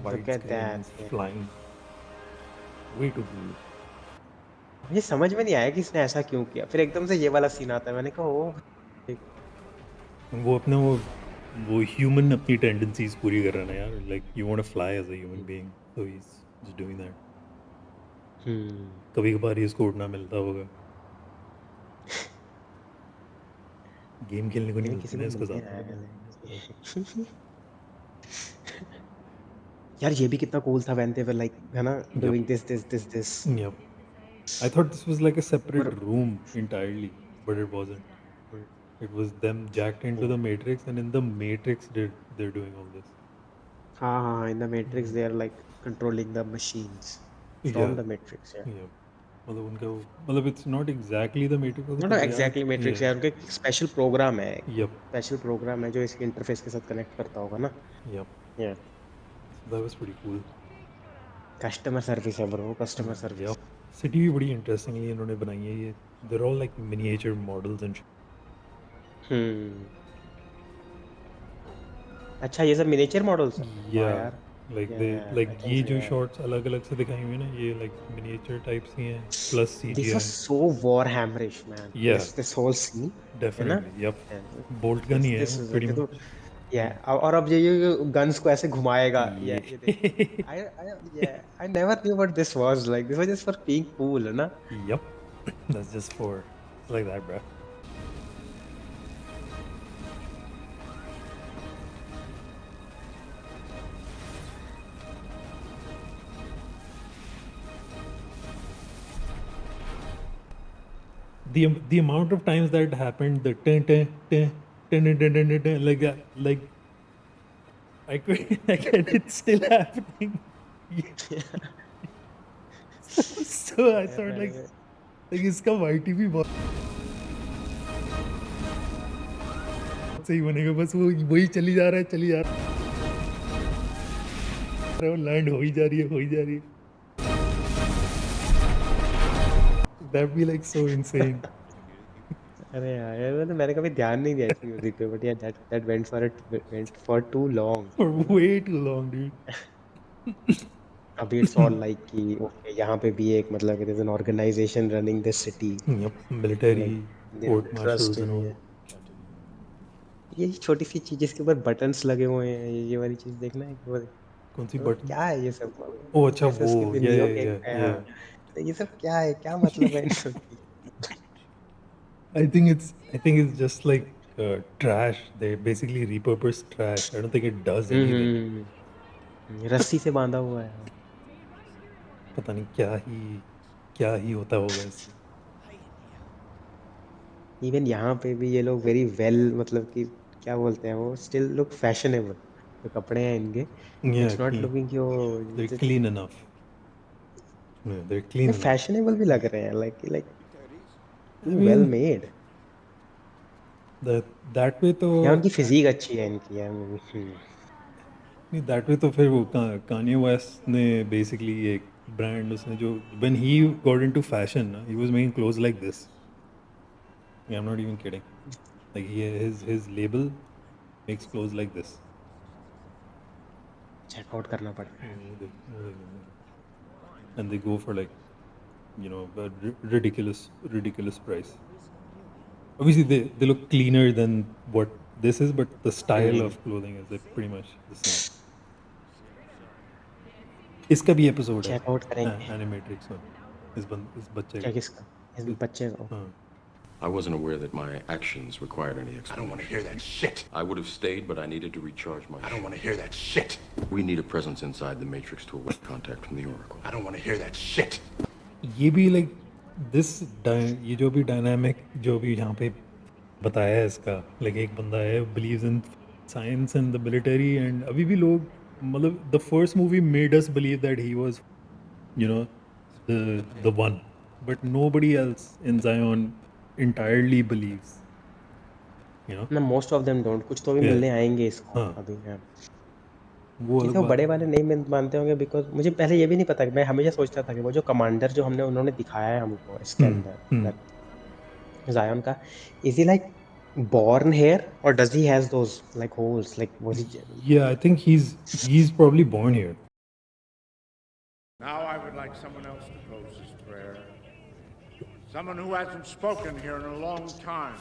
look at widescreen and that he's yeah. flying. Way too cool. मुझे समझ में नहीं आया कि इसने ऐसा क्यों किया फिर एकदम से ये वाला सीन आता है मैंने कहा ओ भाई वो अपने वो ह्यूमन अपनी टेंडेंसीज पूरी कर रहा है ना यार, like you want to fly as a human being, so he is just doing that. Hmm कभी कभार ही इसको उड़ना मिलता होगा, गेम खेलने को नहीं ये मिलती किसी ना को इसके मिलते साथ। हैं So, यार ये भी कितना कूल था व्हेन दे वर लाइक है ना yep, doing this yep. I thought this was like a separate और room entirely, but it wasn't. It was them jacked into the Matrix, and in the Matrix they're doing all this. हाँ हाँ in the Matrix Mm. They are like controlling the machines from Yeah, the Matrix yeah yeah. मतलब उनका मतलब it's not exactly the Matrix also, not but yeah, exactly matrix yeah, यार उनका एक special programme है yep, special programme है जो इसके इंटरफेस के साथ कनेक्ट करता होगा ना yep. या So that was pretty cool. Customer service है bro customer Yep. Service city भी बड़ी इंटरेस्टिंगली इन्होंने बनाई है ये। They're all like miniature models and हम्म अच्छा ये सब मिनिएचर मॉडल्स है वाह yeah, यार like या they like आई कैन ये से जो शॉट्स अलग अलग से दिखाई हुई है ना, ये like miniature types ही हैं plus this was CGI. So war hammerish man Yeah, this whole scene है ना definitely. Yep. Bolt gun this ही है दिस वो is pretty okay too much. या और अब ये गन्स को ऐसे घुमाएगा ये देख Yeah. I never knew what this was like. This was just for being cool, है ना? Yep. That's just for like that, bro. The amount of times that happened, the like that, like I could like and it's still happening. So I thought like इसका YTV बहुत सही बनेगा, बस वो वही चली जा रहा है, चली जा रहा है, वो लैंड हो ही जा रही है, हो ही जा रही है। That'd be like so insane. अरे यार ये तो मैंने कभी ध्यान नहीं दिया इस म्यूजिक पे बट यार that went for too long. For way too long, dude. अभी it's all like कि ओके यहाँ पे भी एक मतलब it is an organization running this city Yep, like military, they have court trust martials and in all. ये ये छोटी सी चीज जिसके ऊपर बटन्स लगे हुए हैं ये वाली चीज देखना है कि वो कौन सी मतलब buttons? क्या है ये सब Oh, अच्छा जैसे वो, उसके भी yeah, नियो yeah, के yeah, हाँ yeah. तो ये सब क्या है क्या मतलब है इन सब की I think it's just like trash. They basically repurpose trash. I don't think it does anything. रस्सी से बांधा हुआ है हाँ। पता नहीं क्या ही होता होगा इससे। इवन यहाँ पे भी ये लोग वेरी वेल मतलब कि क्या बोलते हैं वो स्टिल लुक फैशनेबल जो कपड़े हैं इनके Yeah, it's not clean. Looking कि वो They're clean enough. Yeah, they're clean enough. Fashionable भी लग रहे हैं like like I to well mean, made that way तो या उनकी फिजिक अच्छी है इनकी यार नहीं, that way तो फिर वो Kanye West ने basically एक brand उसने जो when he got into fashion ना, he was making clothes like this. Yeah, I'm not even kidding. Like his label makes clothes like this. Checkout करना पड़ेगा. And they go for like, you know, a ridiculous price. Obviously, they look cleaner than what this is, but the style of clothing is like pretty much the same. इसका भी episode है checkout करेंगे. एनिमेट्रिक्स में इस बच्चे क्या का. किसका? इस बच्चे का. हाँ. I wasn't aware that my actions required any I explanation. don't want to hear that shit. I would have stayed, but I needed to recharge my. I don't want to hear that shit. We need a presence inside the Matrix to await contact from the Oracle. I don't want to hear that shit. ये भी like ये जो भी dynamic जो भी यहाँ पे बताया है इसका, लाइक एक बंदा है believes in science and the military, and अभी भी लोग मतलब the first movie made us believe that he was, you know, the one, but nobody else in Zion entirely believes, you know. ना, मोस्ट ऑफ देम डोंट. कुछ तो भी Yeah. मिलने आएंगे इसको हाँ. अभी. हाँ. वो ठीक अलग है, वो बात बड़े है. वाले नहीं मानते होंगे, बिकॉज मुझे पहले ये भी नहीं पता. मैं हमेशा सोचता था कि वो जो कमांडर जो उन्होंने दिखाया है हमको इसके अंदर जायन का, is he like born here or does he has those like holes, like was he? Yeah, I think he's probably born here. Now I would like someone else to close this prayer. Someone who hasn't spoken here in a long time,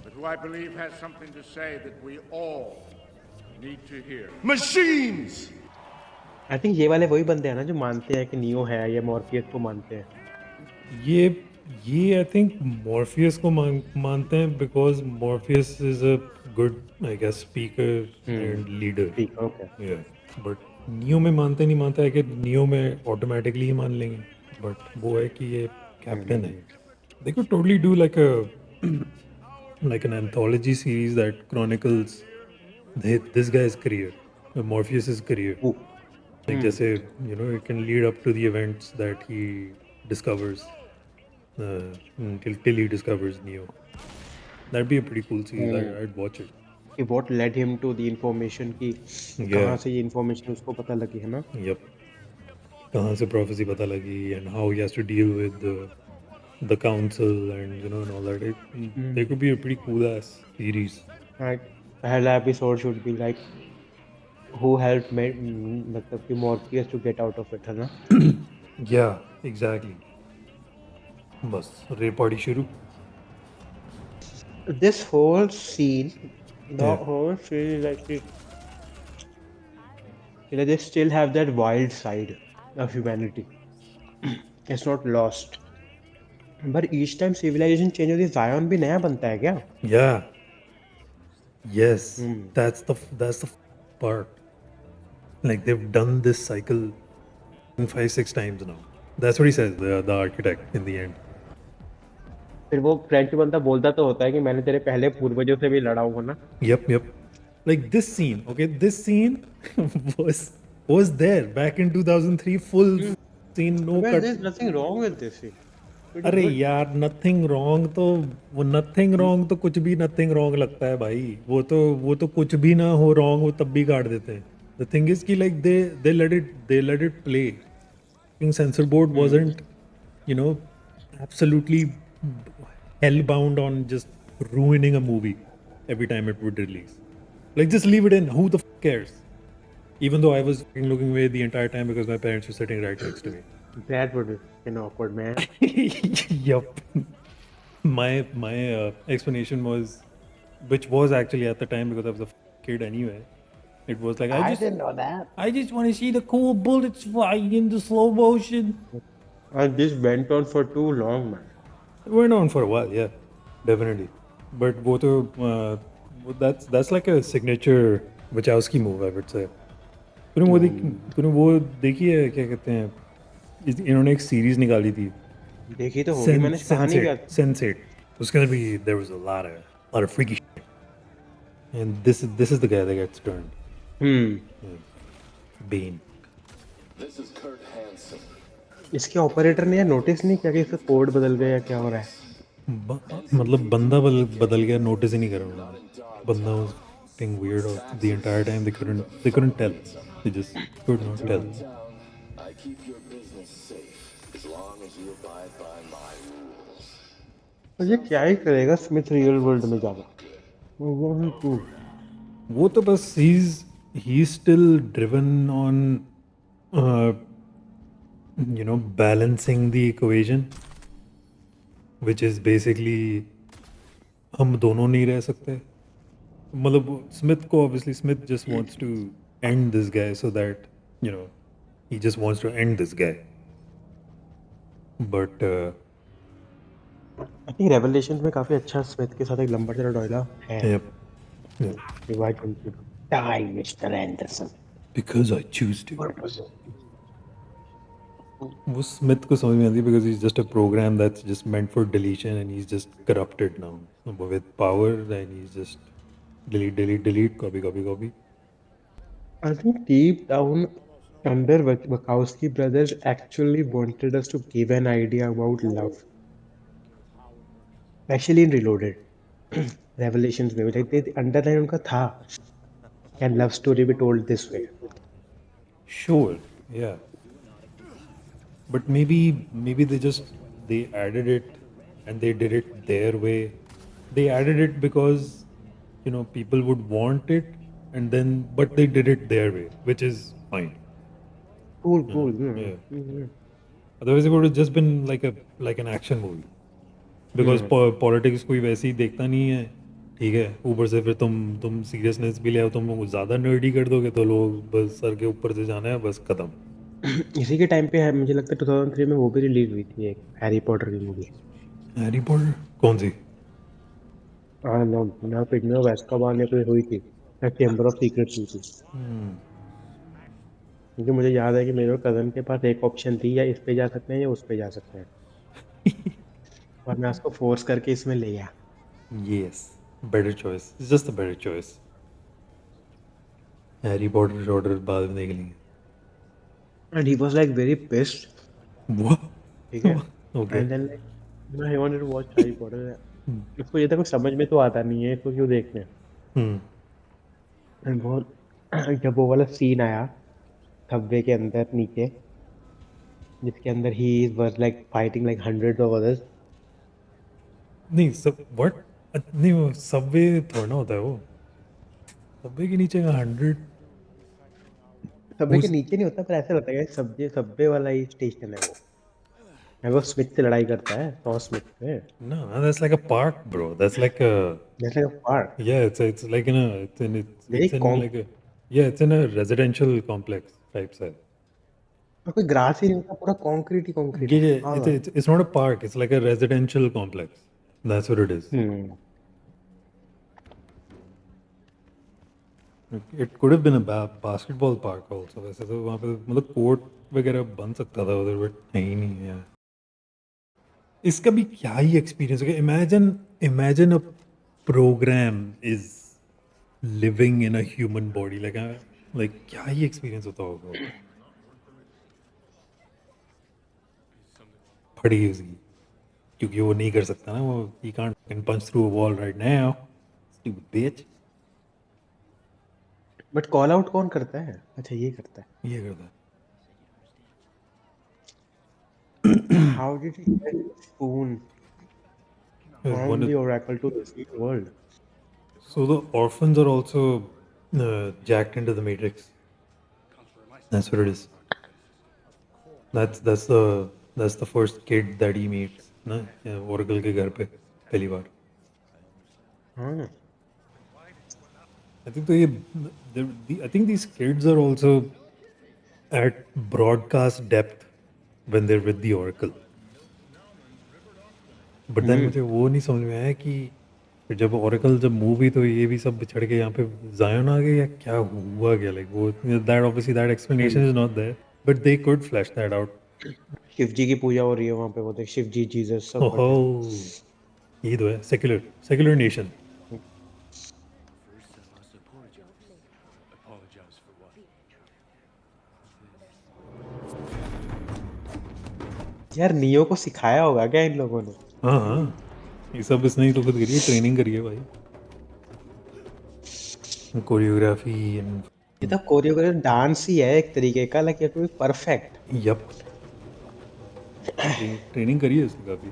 but who I believe has something to say that we all need to hear. Machines! I think ये वाले वही बंदे हैं ना जो मानते हैं कि नियो है या मॉर्फियस को मानते हैं. ये आई थिंक मॉर्फियस को मानते हैं because Morpheus is a good, I guess, speaker and leader. ठीक है, ओके. या बट नियो में मानते नहीं मानता है कि नियो में ऑटोमेटिकली ही मान लेंगे, बट वो है कि ये कैप्टन है. They could totally do like an anthology series that chronicles this guys career, Morpheus career. Like जैसे you know, it can lead up to the events that he discovers till he discovers Neo. That'd be a pretty cool series. I'd watch it. कि what led him to the information कि कहाँ से ये information उसको पता लगी है ना. Yep. कहाँ से prophecy पता लगी and how he has to deal with the council and you know and all that. They could be a pretty cool ass series. Right. पहला episode should be like who helped मतलब कि Morpheus to get out of it, है ना. Yeah, exactly. बस रे party शुरू. This whole scene, the Yeah. whole scene is like they still have that wild side of humanity. It's not lost. But each time civilization change होती है, Zion भी नया बनता है क्या? Yeah. Yes. That's the part. Like they've done this cycle 5-6 times now. That's what he says, the architect in the end. फिर वो French बंदा बोलता तो होता है कि मैंने तेरे पहले पूर्वजों से भी लड़ा हूँ ना. Yep. Like this scene, okay? This scene was there back in 2003. Full scene, no Well, cut. there's nothing wrong with this scene. अरे यार, nothing wrong तो वो nothing wrong तो कुछ भी nothing wrong लगता है भाई. वो तो कुछ भी ना हो wrong, वो तब भी काट देते हैं. The thing is कि like they let it play. Censor board wasn't, you know, absolutely hellbound on just ruining a movie every time it would release. Like just leave it in. Who the cares? Even though I was looking away the entire time because my parents were sitting right next to me. That would be an awkward, man. Yup. My explanation was, which was actually at the time because I was a kid anyway. It was like I didn't know that. just want to see the cool bullets flying in the slow motion. And this went on for too long, man. It went on for a while, yeah, definitely. But वो तो that's like a signature Wachowski move, I would say. तूने वो देखी है, क्या कहते हैं, इन्होंने एक सीरीज निकाली थी देखी तो होगी, मैंने कहानी क्या. Sense8. उसके अंदर भी there was a lot of freaky shit. And this is the guy that gets turned. Bane. This is Kurt Hansen. इसके ऑपरेटर ने नोटिस नहीं किया कि इसका कोड बदल गया या क्या हो रहा है. मतलब बंदा बदल गया, नोटिस ही नहीं कर रहा. बंदा was being weird the entire time. They couldn't tell. They just could not tell. I keep your business safe as long as you abide by my rules. तो ये क्या ही करेगा स्मिथ रियल वर्ल्ड में जाकर? वो तू वो तो बस ही still driven on balancing the equation which is basically हम दोनों नहीं रह सकते. मतलब स्मिथ को obviously Smith just wants to end this guy so that you know he just wants to end this guy but I think revelation में काफी अच्छा स्मिथ के साथ एक लंबा चौड़ा डायलॉग है कि why don't you die mister Anderson. Because I choose to. Purpose वो स्मिथ को समझ में आती है because he just a program that's just meant for deletion and he is just corrupted now with power and he is just delete delete delete copy copy copy. I think deep down under Wachowski brothers actually wanted us to give an idea about love, especially in Reloaded. Revelations में like they underline उनका था can love story be told this way. Sure, yeah. But maybe they added it and they did it their way. They added it because people would want it and then but they did it their way, which is fine. Cool. Yeah. Mhm. Otherwise it would have just been like an action movie. Because politics कोई वैसे ही देखता नहीं है. ठीक है, ऊपर से फिर तुम सीरियसनेस भी ले आओ, तुम ज़्यादा नर्डी कर दोगे तो लोग बस सर के ऊपर से जाना है बस खत्म. इसी के टाइम पे है मुझे लगता है 2003 में वो भी रिलीज हुई थी एक हैरी पॉटर की मूवी। हैरी पॉटर कौन सी? हाँ ना पिग्मी ऑफ एazkaban ने कोई हुई थी या चेंबर ऑफ सीक्रेट्स हुई थी। क्योंकि मुझे याद है कि मेरे कज़न के पास एक ऑप्शन थी या इस पे जा सकते हैं या उस पे जा सकते हैं और मैं उसको फोर्स करके इसमें ले गया। Yes, better choice. It's just a better choice. Harry Potter order बाद में देख लेंगे. And he was like very pissed. What? ठीक है Okay. And then like no he wanted to watch Harry Potter. उसको ये था कुछ समझ में तो आता नहीं है इसको क्यों देखना है। Hmm. एंड वो जब वो वाला सीन आया सबवे के अंदर नीचे जिसके अंदर ही was like fighting like hundreds of others. नहीं सब what? नहीं वो सबवे थोड़ा ना होता है वो. सबवे के नीचे का 100. सबवे के नीचे नहीं होता पर ऐसा लगता है कि सबवे सबवे वाला ही स्टेशन है वो। है वो स्मिथ से लड़ाई करता है सॉ स्मिथ से। No, that's like a park, bro. That's like a जैसे park yeah. It's like in a यही it's in com like a yeah. It's in a residential complex type set. कोई grass ही नहीं होता पूरा concrete ही concrete है। Yeah, हाँ it's not a park. It's like a residential complex. That's what it is. It could have been a basketball park also. वैसे तो वहाँ पे मतलब कोर्ट वगैरह बन सकता था उधर बट है ही नहीं है. इसका भी क्या ही एक्सपीरियंस होगा. Imagine a program is living in a human body like क्या ही एक्सपीरियंस होता होगा. फटी उसकी क्योंकि वो नहीं कर सकता ना वो. He can't punch through a wall right now. Stupid bitch. But call out कौन करता है? अच्छा ये करता है। ये करता है. How did he get spoon One from of the Oracle to the world? So the orphans are also jacked into the matrix. That's what it is. That's the first kid that he meets. ना Oracle के घर पे पहली बार. हाँ I think तो ये I think these kids are also at broadcast depth when they're with the Oracle. But then मुझे वो नहीं समझ में आया कि फिर जब Oracle जब मूवी तो ये भी सब बिछड़ के यहाँ पे Zion आ गए या क्या हुआ क्या like वो that obviously that explanation is not there but they could flesh that out. Shiv जी की पूजा हो रही है वहां पे वो देख शिव जी जीसस सब बैठे हैं। Oh, ये तो है secular nation. यार नियो को सिखाया होगा क्या इन लोगों ने? हाँ ये सब इसने ही तो खुद करी है. ट्रेनिंग करी है भाई. कोरियोग्राफी एंड ये तो कोरियोग्राफी डांस ही है एक तरीके का like you to be perfect. Yup training करी है इसने काफी.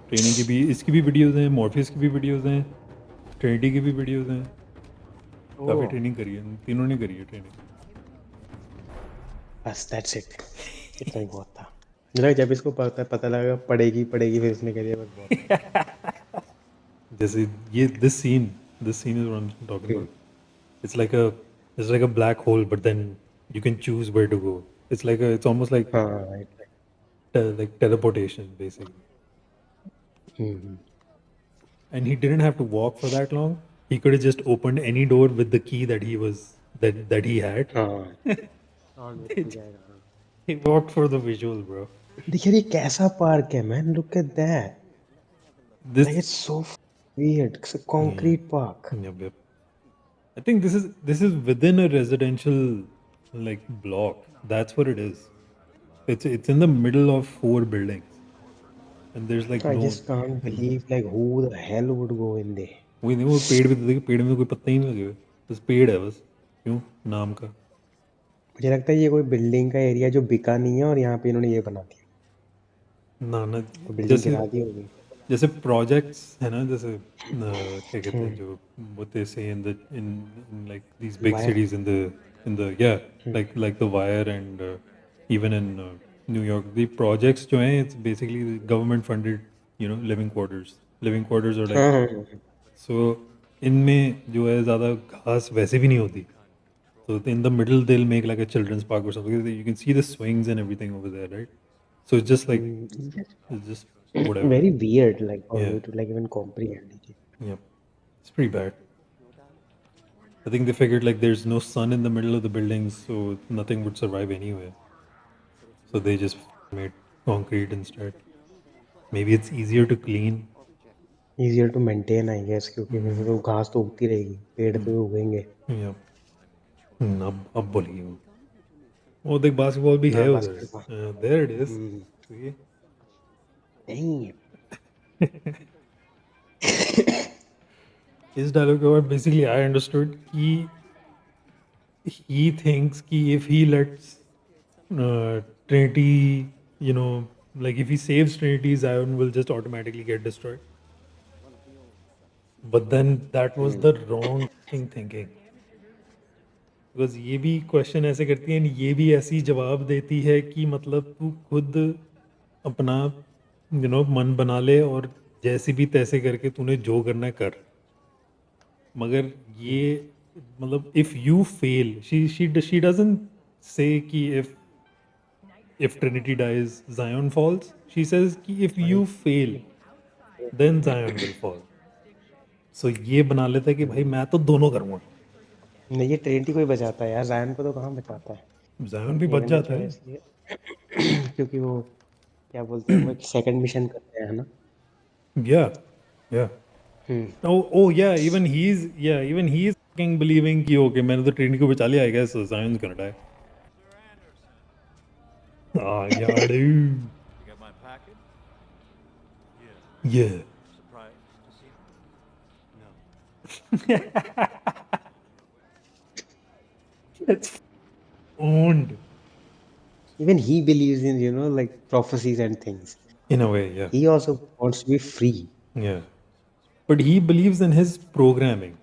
ट्रेनिंग की भी, इसकी भी वीडियोस हैं, मॉर्फियस की भी वीडियोस हैं, ट्रिनिटी की भी वीडियोस हैं। काफ़ी ओह ट्रेनिंग करी है, तीनों ने करी है ट्रेनिंग। बस दैट्स इट, इतना ही बहुत था। मुझे लगा जब इसको पता लगा पड़ेगी पड़ेगी फिर इसने कह दिया बस बहुत हो जैसे ये this scene is what I am talking गया। About. It's like a it's like a black hole, but then you can choose where to go. It's almost हाँ right. like teleportation basically. Hmm. And he didn't have to walk for that long. He could have just opened any door with the key that he had. हाँ हाँ वो खुल जाएगा हाँ। He walked for the visual, bro. देखिए ये कैसा park है man, look at that, like This it's so weird, it's a concrete park. yep. I think this is within a residential like block. That's what it is. It's in the middle of 4 buildings, and there's like I no. Just can't believe like who the hell would go in there. वही नहीं, वो पेड़ भी तो देखिए, पेड़ में कोई पत्ते ही नहीं लगे हुए, बस पेड़ है बस, क्यों, नाम का। मुझे लगता है ये कोई बिल्डिंग का एरिया जो बिका नहीं है और यहाँ पे इन्होंने ये बना दिया, ना ना, कोई बिल्डिंग जैसे गिरा दी होगी। जैसे प्रोजेक्ट्स है ना, जैसे क्या कहते हैं, हम्म, जो what they say in like these big wire. cities in the yeah, like the Wire and even in New York, the projects जो हैं, it's basically government funded, living quarters are like, हाँ हाँ हाँ। so इनमें जो है ज़्यादा घास वैसे भी नहीं होती, so in the middle they'll make like a children's park or something. You can see the swings and everything over there, right? So it's just like, it's just whatever. Very weird like for Yeah, me to like even comprehend. yeah. It's pretty bad. I think they figured like there's no sun in the middle of the buildings, so nothing would survive anyway. So they just made concrete instead. Maybe it's easier to clean. Easier to maintain I guess, क्योंकि फिर तो घास तो उगती रहेगी, पेड़ तो उगेंगे। Yeah. अब बोलिए वो देख, बास्केटबॉल भी है हाँ उधर। Basketball. There it is. See? नहीं इस डायलॉग के बाद basically I understood कि he thinks कि if he lets Trinity, like if he saves Trinity, Zion will just automatically get destroyed. But then that was the wrong thinking. Because ये भी question ऐसे करती है, ये भी ऐसी जवाब देती है कि मतलब तू खुद अपना मन बना ले और जैसे भी तैसे करके तूने जो करना है कर, मगर ये मतलब if you fail, she doesn't say कि if Trinity dies, Zion falls. She says कि if you fail, then Zion will fall. So ये बना लेता है कि भाई मैं तो दोनों करूँगा। नहीं, ये ट्रिनिटी को ही बचाता है यार, जायन को तो कहाँ बचाता है। Zion भी बच इवन जाता मतलब है। इसलिए क्योंकि वो क्या बोलते हैं, वो एक सेकंड मिशन करते हैं है ना। Yeah, yeah. Oh yeah. Even he's fucking believing कि okay मैंने तो Trinity को बचा लिया, I guess so Zion's gonna die. Ah yeah, dude. Get my package? Yeah. Surprised to see me? No. It's owned Even he believes in like prophecies and things. in a way. Yeah, He also wants to be free. yeah. But he believes in his programming.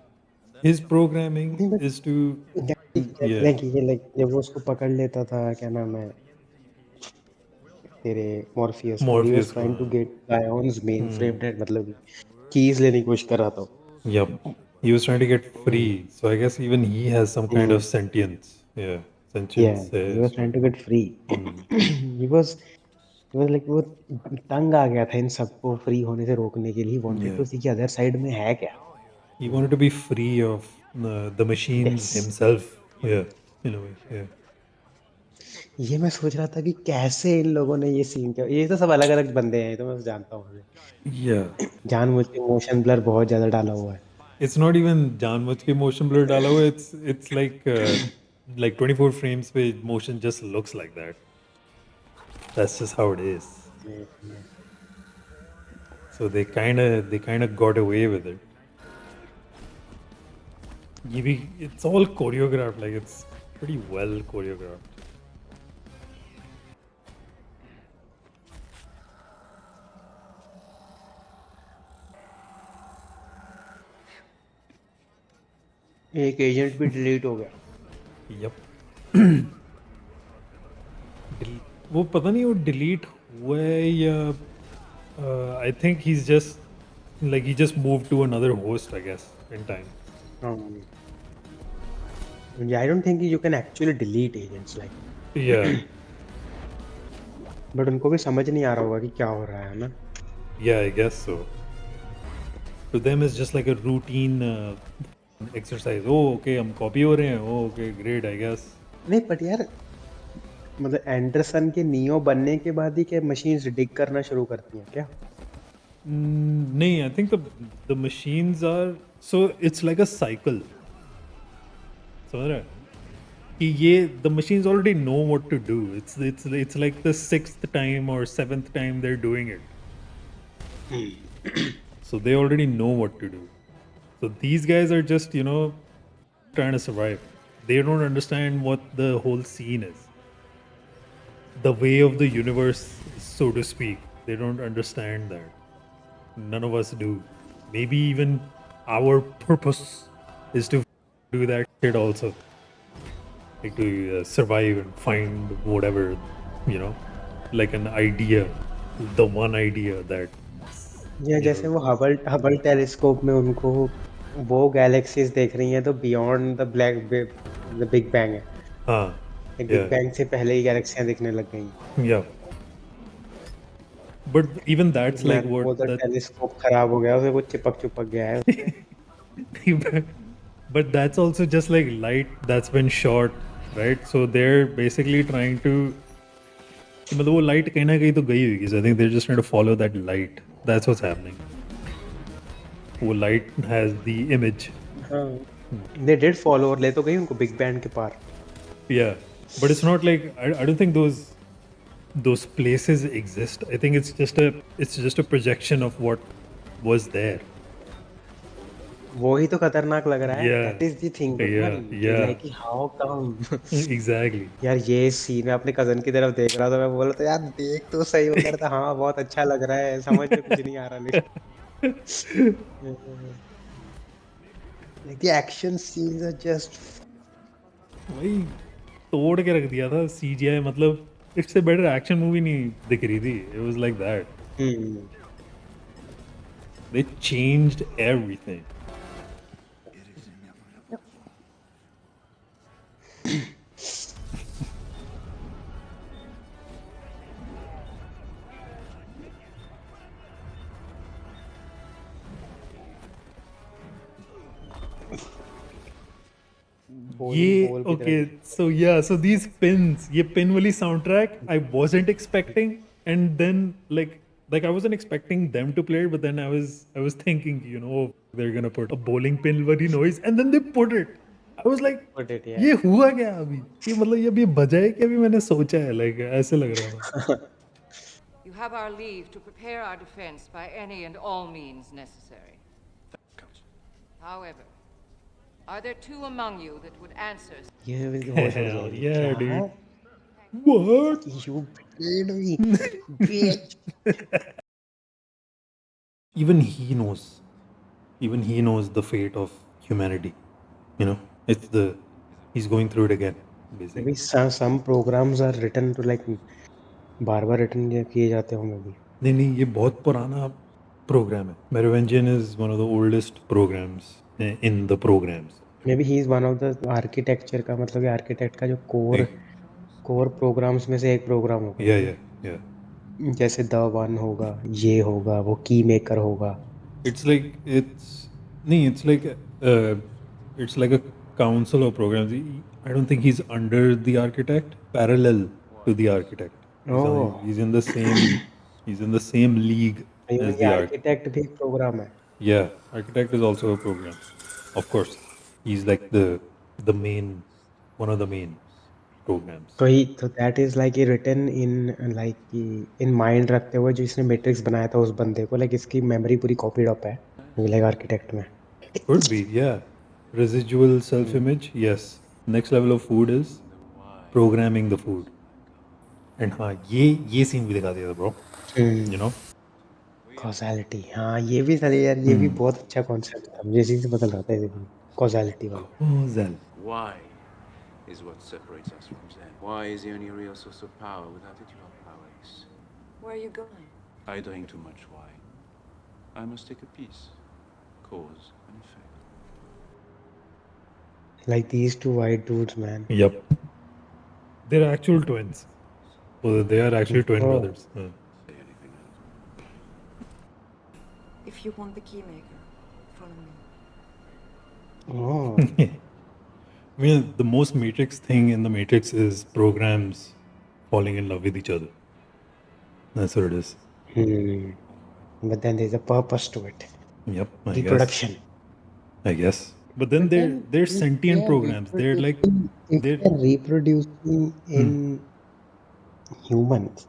His programming नहीं but is to कहते yeah, हैं कि ये like जब वो उसको पकड़ लेता था, क्या नाम है तेरे, मॉर्फियस को, ही वाज Morpheus को, trying to get Zion's mainframe date, मतलब कीज लेने की कोशिश कर रहा था। yep. He was trying to get free. So I guess even he has some kind of sentience. Yeah, Yeah, sentience. he was trying to get free. he was like वो तंग आ गया था इन सबको फ्री होने से रोकने के लिए, वांटेड Yeah. टू सी कि अदर साइड में है क्या। He wanted to be free of the machines yes, himself. Yeah, in a way. Yeah. ये मैं सोच रहा था कि कैसे इन लोगों ने ये सीन किया। ये तो सब अलग अलग बंदे हैं, ये तो मैं जानता हूँ। Yeah. जानबूझ के मोशन ब्लर बहुत ज्यादा डाला हुआ है। It's not even जानबूझ के motion blur डाला हुआ है. It's like 24 frames where motion just looks like that. That's just how it is. So they kind of got away with it. It's all choreographed, like it's pretty well choreographed. एक agent भी delete हो गया। Yep. वो पता नहीं वो delete हुआ है या I think he just moved to another host I guess in time. I don't think you can actually delete agents like, Yeah, but उनको भी समझ नहीं आ रहा होगा कि क्या हो रहा है ना। yeah, I guess so. To them it's just like a routine exercise. Oh, okay, हम copy हो रहे हैं. Oh, okay, great, I guess. नहीं बट यार, मतलब एंडरसन के नियो बनने के बाद ही क्या मशीन्स डिग करना शुरू करती हैं क्या? नहीं, I think the machines are so it's like a cycle. समझ रहा है? कि ये the machines already know what to do. It's like the sixth time or seventh time they're doing it. So they already know what to do. So these guys are just trying to survive. They don't understand what the whole scene is. The way of the universe, so to speak. They don't understand that. None of us do. Maybe even our purpose is to do that shit also. Like to survive and find whatever, like an idea, the one idea that या you जैसे know. वो Hubble Hubble telescope में उनको वो galaxies देख रही हैं तो beyond the the big bang है। हाँ, एक बिग yeah, बैंग से पहले ही गैलेक्सियां दिखने लग गई। yeah. But even that's मैं like तो what बोलता that. टेलीस्कोप खराब हो गया, उसे कुछ चिपक चुपक गया है उसमें। But that's also just like light that's been shot, right? So they're basically trying to. मतलब वो light कहीं ना कहीं तो गई होगी. So I think they're just trying to follow that light. That's what's happening. वो light has the image. हाँ, दे डिड फॉलो, और ले तो गई उनको बिग बैंग के पार। Yeah, but it's not like I don't think those places exist. I think it's just a projection of what was there. वो ही तो खतरनाक लग रहा है, Yeah, that is the thing yeah, बदन कि yeah. Like how come. Exactly. यार ये सीन मैं अपने कजन की तरफ देख रहा था, मैं बोला था यार देख तो सही, वो कह रहा था हाँ बहुत अच्छा लग रहा है, समझ में कुछ नहीं आ रहा लेकिन like the action scenes are just वही तोड़ के रख दिया था सीजीआई. मतलब इससे बेटर एक्शन मूवी नहीं दिख रही थी. It was like that. hmm. They changed everything. ये बोल की ओके. तरह। सो दीज पिन्स, ये पिन वाली soundtrack I wasn't expecting. And then like I wasn't expecting them to play it, but then I was thinking, they're gonna put a bowling pin worthy noise, and then they put it. I was like, Put it, yeah. ये हुआ क्या अभी? ये मतलब ये अभी बजाए कि अभी मैंने सोचा है, like ऐसे लग रहा था. You have our leave to prepare our defense by any and all means necessary. However, are there two among you that would answer? ये भी होश उड़ Hell जाएगी yeah, क्या? dude. What? You betrayed me, bitch. Even he knows. Even he knows the fate of humanity. He's going through it again, basically. Maybe some programs are written to like बार-बार return किए जाते होंगे भी। नहीं, ये बहुत पुराना प्रोग्राम है. Merovingian is one of the oldest programs in the programs. May be he is one of the architecture का, मतलब आर्किटेक्ट का जो कोर प्रोग्राम्स में से एक प्रोग्राम होगा। Yeah. जैसे द वन होगा, ये होगा, वो की मेकर होगा। It's like it's like a council of programs. I don't think he's under the architect, parallel to the architect. Oh, He's in the same he's in the same league as ये the architect. Architect भी एक programme है। Yeah, architect is also a program. Of course, he's like the main one of the main programs. तो that is like written in like in mind रखते हुए जो इसने matrix बनाया था उस बंदे को, लाइक इसकी मेमोरी पूरी कॉपीड अप है लाइक आर्किटेक्ट में। Could be, yeah. Residual self-image, yes. Next level of food is programming the food. And हाँ, ये scene भी दिखा दिया था, bro. You know? कॉज़ैलिटी, हाँ ये भी सही यार, ये भी बहुत अच्छा कॉन्सेप्ट था, मुझे इसी से पता लगा था ये भी। कॉज़ैलिटी वाला। Causality. Why is what separates us from Zen. Why is the only real source of power without it? Your powerless. Where are you going? I drink too much wine. I must take a piece. Cause and effect. Like these two white dudes, man. Yep. They're actual twins. So they are actually twin Oh. brothers. Say anything else. If you want the keymaker, follow me. Oh. I mean, the most Matrix thing in the Matrix is programs falling in love with each other. That's what it is. But then there's a purpose to it. Yep, I guess. Reproduction. I guess. But then they're sentient programs. They're like if they're they're reproducing in humans,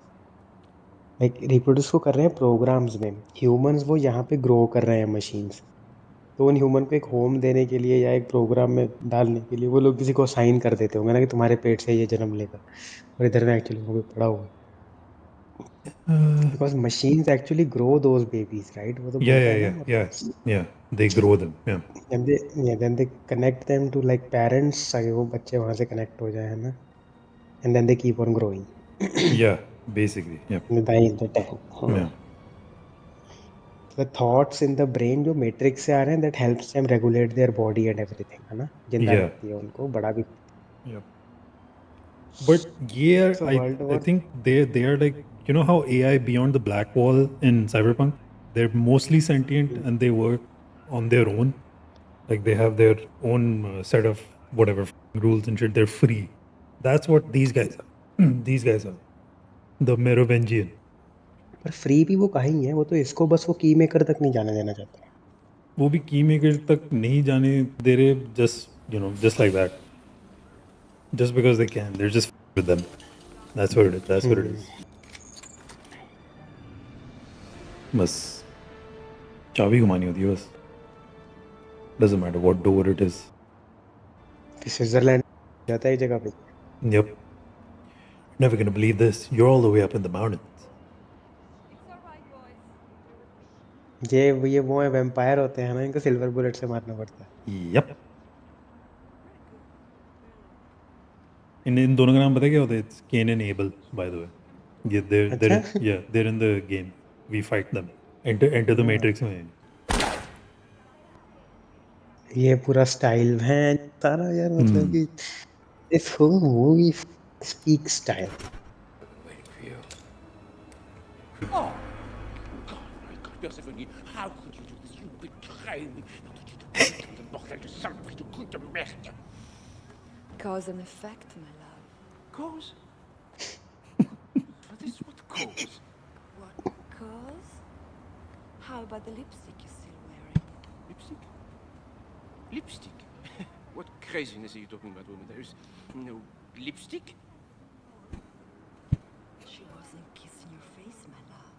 like reproduce को कर रहे हैं programs में, humans वो यहाँ पे grow कर रहे हैं machines, तो उन ह्यूमन को एक होम देने के लिए या एक प्रोग्राम में डालने के लिए वो लोग किसी को साइन कर देते होंगे ना कि तुम्हारे पेट से ये जन्म लेगा, और इधर में एक्चुअली वो भी पड़ा हुआ है, because machines actually grow those babies, right? वो तो बोलता है ना, yeah. They grow them. Yeah. then they connect them to like parents, ताकि वो बच्चे वहाँ से कनेक्ट हो जाए, है ना, and then they keep on growing. Yeah, basically. Yep. Yeah. The thoughts in the brain जो मैट्रिक्स से आ रहे हैं, that helps them regulate their body and everything, है ना, जिंदा Yeah. रखती है उनको, बड़ा भी। Yep. But yeah, So I World War think they are like, you know how AI Beyond the Black Wall in Cyberpunk, they're mostly sentient and they work on their own. Like they have their own set of whatever rules and shit. They're free. That's what these guys are. These guys are the Merovingian. पर free भी वो कहीं है, वो तो इसको बस वो की मेकर तक नहीं जाने देना चाहता है। वो भी की मेकर तक नहीं जाने दे रहे, just like that, just because they can, they're just with them. That's what it is. बस चाबी घुमानी होती है बस, doesn't matter what door it is. Switzerland जाता है एक जगह पे। Yep. Never gonna believe this. You're all the way up in the mountains. ये वो है, वैम्पायर होते हैं ना, इनको सिल्वर बुलेट से मारना पड़ता है। Yep. इन दोनों का नाम पता है क्या होता है? It's Cain and Abel, by the way. They're in the game. We fight them. Enter the Matrix में। ये पूरा स्टाइल है तारा यार, मतलब कि this whole movie speaks style. Waiting for you. Oh! God, my God, Persephone, how could you do this? You betrayed me. How could you do this? The bordel de saloperie de coup de merde. Cause and effect, my love. Cause? What is what cause? What cause? How about the lipstick you're still wearing? Lipstick? Lipstick? What craziness are you talking about, woman? There's no lipstick? She wasn't kissing your face, my love.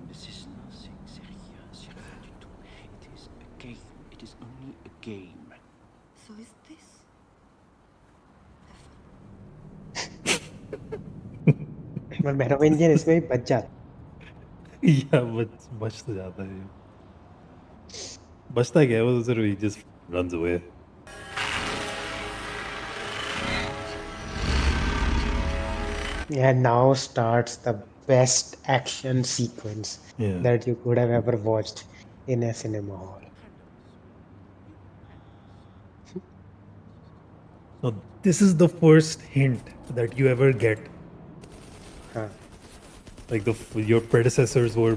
This is nothing serious du tout. It is a game. It is only a game. So is this? पर मेरोविंजियन इसमें भी बच जाता। या बच तो जाता है। बचता क्या है वो, तो सिर्फ he just runs away. And now starts the best action sequence that you could have ever watched in a cinema hall. So this is the first hint that you ever get. Like your predecessors were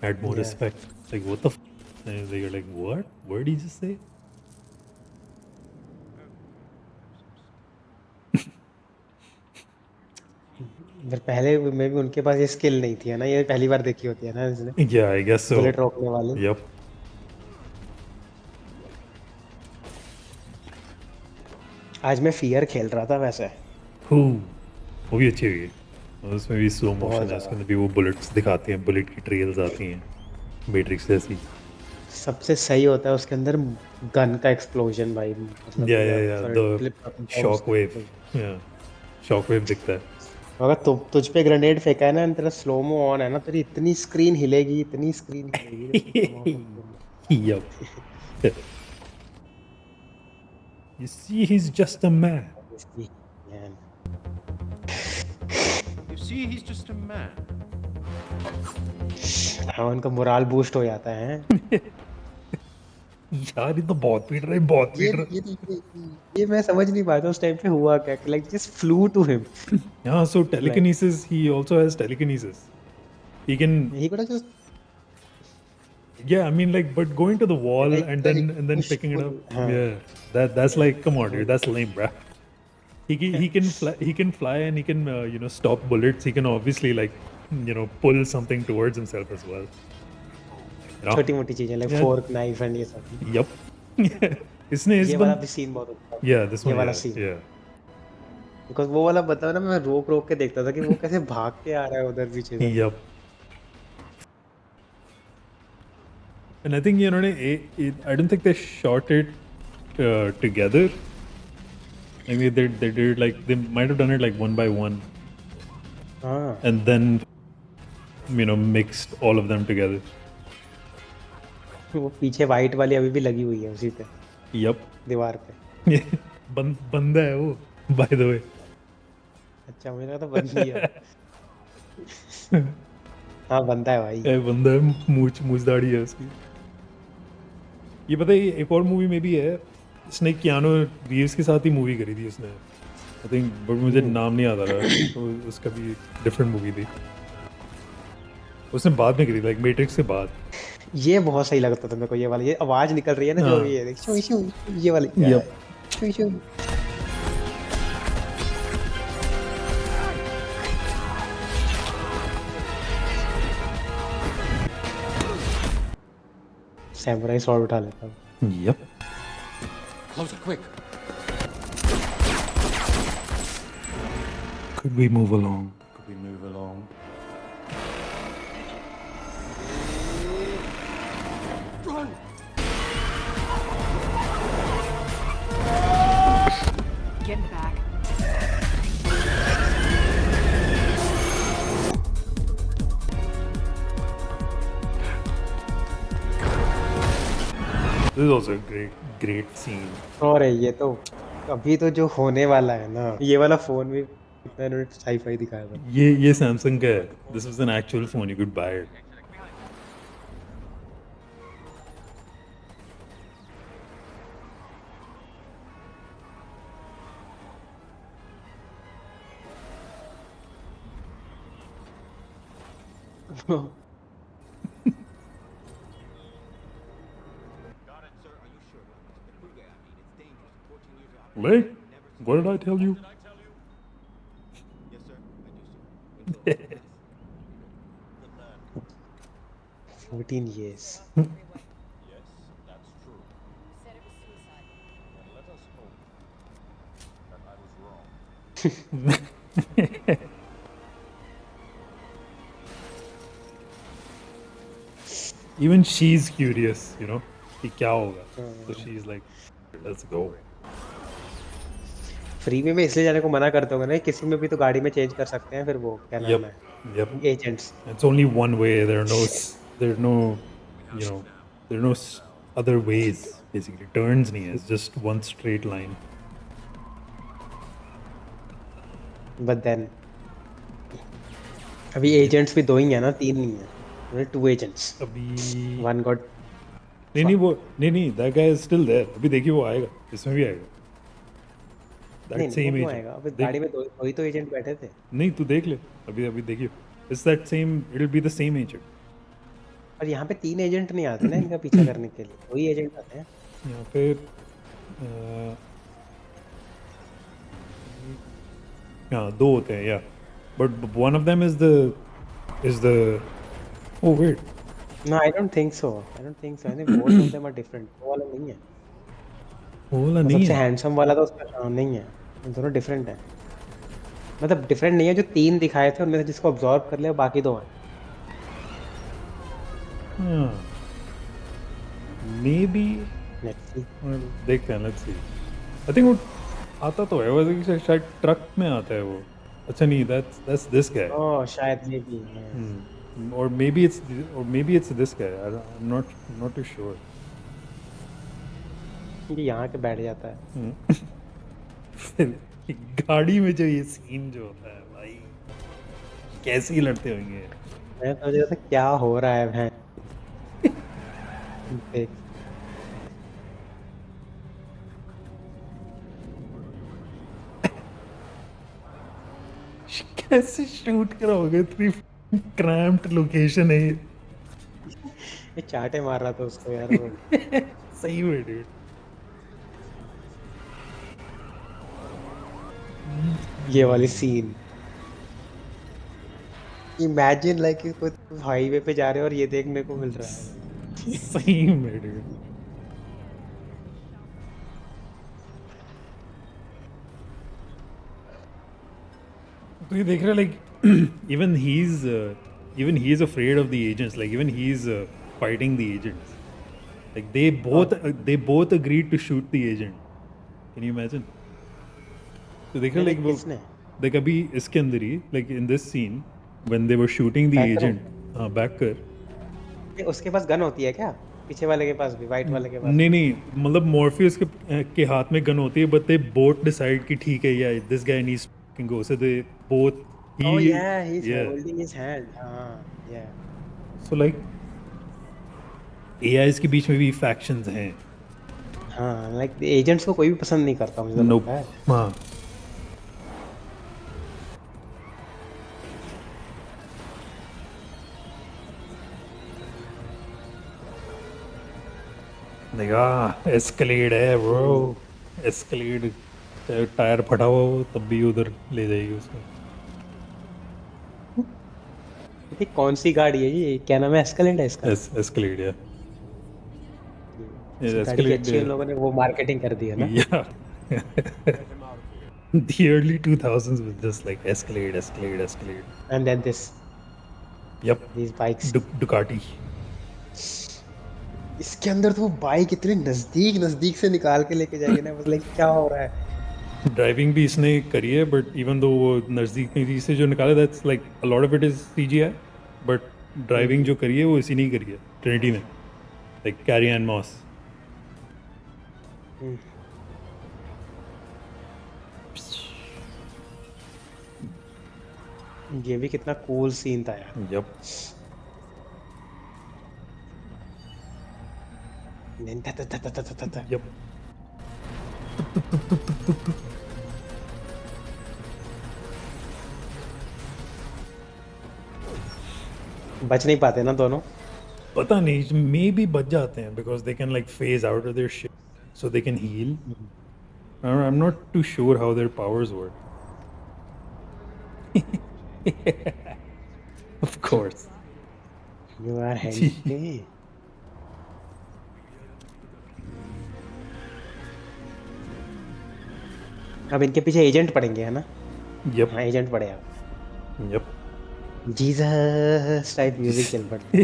had more respect. Like what the and you're like, what? What did he just say? पहले में भी उनके पास ये skill नहीं थी, है ना, ये पहली बार देखी होती है ना इसने। Yeah, I guess so. Bullet रोकने वाले। Yep. आज मैं फियर खेल रहा था वैसे। वो भी अच्छी हुई है, उसमें भी स्लो मोशन है, उसके अंदर भी वो बुलेट्स दिखाते हैं, बुलेट की ट्रेल्स आती हैं, मैट्रिक्स जैसी। सबसे सही होता है उसके अंदर गन का एक्सप्लोजन भाई, मतलब द शॉक वेव दिखता है। अगर तुझ पे ग्रेनेड फेंका है ना, तेरा स्लोमो ऑन है ना, तेरी इतनी स्क्रीन हिलेगी, इतनी स्क्रीन हिलेगी जब तू come out Yup. You see, he's just a man. Man. You see, he's just a man. हाँ, उनका मोराल बूस्ट हो जाता है। यार ये तो बहुत पीट रहा है, बहुत ये पीट रहा ये ये मैं समझ नहीं पाया था उस टाइम पे हुआ क्या, like just flew to him. है। Yeah, so like telekinesis, he also has telekinesis. He can, he could just yeah, I mean, like, but going to the wall like and then push picking it pull. up, हाँ, yeah, that's like, come on, dude, that's lame, bruh. He can fly and he can stop bullets. He can obviously like pull something towards himself as well. You know? छोटी मोटी चीजें like Yeah. Fork knife and ये सब। Yup. इसने इस ये वाला बंद भी सीन बहुत अच्छा था। Yeah, this ये one, वाला yeah, सीन, yeah. बिकॉज वो वाला बताओ ना, मैं रोक रोक के देखता था कि वो कैसे भाग के आ रहा है उधर पीछे से। Yup. And I think I don't think they shot it together. I mean, they did like they might have done it like one by one, हाँ, and then mixed all of them together. वो पीछे white वाली अभी भी लगी हुई है उसी पे, Yup. दीवार पे। बंदा है वो, by the way. अच्छा, मुझे लगा था बंदी है। हाँ, बनता है भाई। बंदा है, मूछ दाढ़ी है उसकी। ये पता है, एक और मूवी में भी है, इसने कियानो रीव्स के साथ ही मूवी करी थी उसने, आई थिंक, बट मुझे नाम नहीं आता रहा। तो उसका भी डिफरेंट मूवी थी, उसने बाद में करी, लाइक मैट्रिक्स के बाद। ये बहुत सही लगता था मेरे को, ये वाली, ये आवाज निकल रही है ना जो हाँ। भी है, देख शू शू, ये वाली। Yep. शू शू। सैमुराई स्वॉर्ड उठा लेता हूँ। Yep. Closer, quick. Could we move along? Could we move along? Run! Get back. This is also a great scene. और है ये तो, अभी तो जो होने वाला है ना, ये वाला फोन भी कितना इन्होंने साई-फाई दिखाया था। ये सैमसंग का है, this was an actual phone, you could bye it. Wait, what did I tell you? Yes, sir. I do, sir. 14 years. Yes, that's true. Said it was suicide. And let us hope that I was wrong. Even she's curious, कि क्या होगा, so she's like, let's go. Free में इसलिए जाने को मना करते होंगे ना, किसी में भी तो गाड़ी में चेंज कर सकते हैं फिर वो क्या नाम Yep, है, yep. Agents. It's only one way. There are no other ways. Basically, turns नहीं है. It's just one straight line. But then अभी एजेंट्स भी दो ही है ना, तीन नहीं है, 2 एजेंट्स, अभी वन गॉट। नहीं, that guy is still there. अभी देखिए वो आएगा, इसमें भी आएगा. That नहीं same वो क्यों agent. आएगा, अभी देख- गाड़ी में दो ही तो एजेंट बैठे थे। नहीं तू देख ले, अभी देखियो. It's that same. It'll be the same agent. और यहाँ पे 3 एजेंट नहीं आते ना इनका पीछा करने के लिए, वही एजेंट आते हैं। यहाँ पे हाँ 2 होते हैं, yeah. But one of them is the. Oh wait. No, I don't think so. I think both of them are different. वो वाला नहीं है। वो वाला वो नहीं सबसे है. हैंडसम वाला तो उसका नहीं है, दोनों डिफरेंट है। मतलब डिफरेंट नहीं है, जो 3 दिखाए थे उनमें से जिसको ऑब्जॉर्व कर लिया बाकी 2 हैं। हाँ. Maybe. Let's see. देखते हैं, let's see. I think वो आता तो है, वैसे कि शायद ट्रक में आता है वो. अच्छा नहीं, that's this guy. ओह शायद ये भी है। Or maybe it's this guy. I'm not too sure. ये यहाँ के बैठ जाता है। फिर गाड़ी में जो ये सीन जो होता है भाई, कैसे ही लड़ते होंगे। मैं सोच रहा था क्या हो रहा है भैं देख। कैसे शूट कराओगे, इतनी क्रैम्प्ड लोकेशन है ये। ये चाटे मार रहा था उसको यार वो। सही में dude. ये वाली सीन इमेजिन लाइक कोई हाईवे पे जा रहे हो और ये देखने को मिल रहा है। सही में dude. तो ये देख रहे like even he is afraid of the agents, like even he's fighting the agents, like they both agreed to shoot the agent. Can you imagine? तो देख रहे मैंने लाइक वो किसने देख अभी इसके अंदर ही like in this scene when they were shooting the Backer? agent, हाँ बैकर, ये उसके पास गन होती है क्या पीछे वाले के पास भी वाइट वाले के पास नहीं मतलब मॉर्फियस के हाथ में गन होती है, but they both decide कि ठीक है यार this guy needs to go, so they both Oh yeah, he's holding his hand. Yeah. So like AIs के बीच में भी factions हैं। हाँ, like एजेंट्स को कोई भी पसंद नहीं करता मुझे Nope. लगता है। हाँ। देखा एस्केलेड है ब्रो, एस्केलेड टायर फटा हुआ हो तब भी उधर ले जाएगी उसको। ये कौन सी गाड़ी है ये क्या नाम है एस्केलेंट है इसका एस्केलेड या इस गाड़ी की अच्छी उन लोगों ने वो मार्केटिंग कर दी है ना yeah the early 2000s was just like Escalade and then this yep these bikes Ducati। इसके अंदर तो वो बाइक इतने नजदीक से निकाल के लेके जाएंगे ना मतलब क्या हो रहा है। ड्राइविंग भी इसने करी है, बट इवन दो वो नज़दीक से जो निकाला that's like a lot of it is CGI, but driving जो करी है वो इसी ने करी है, ट्रिनिटी ने, लाइक कैरी एन मॉस। ये भी कितना कूल सीन था यार। यप यप बच नहीं पाते ना दोनों। पता नहीं, मे भी बच जाते हैं because they can like phase out of their shit so they can heal. I am not too sure how their powers work. Of course You are Henry. अब इनके पीछे एजेंट पड़ेंगे है ना। यप हाँ एजेंट पड़े अब। यप जीसस टाइप म्यूजिक चल पड़ता है।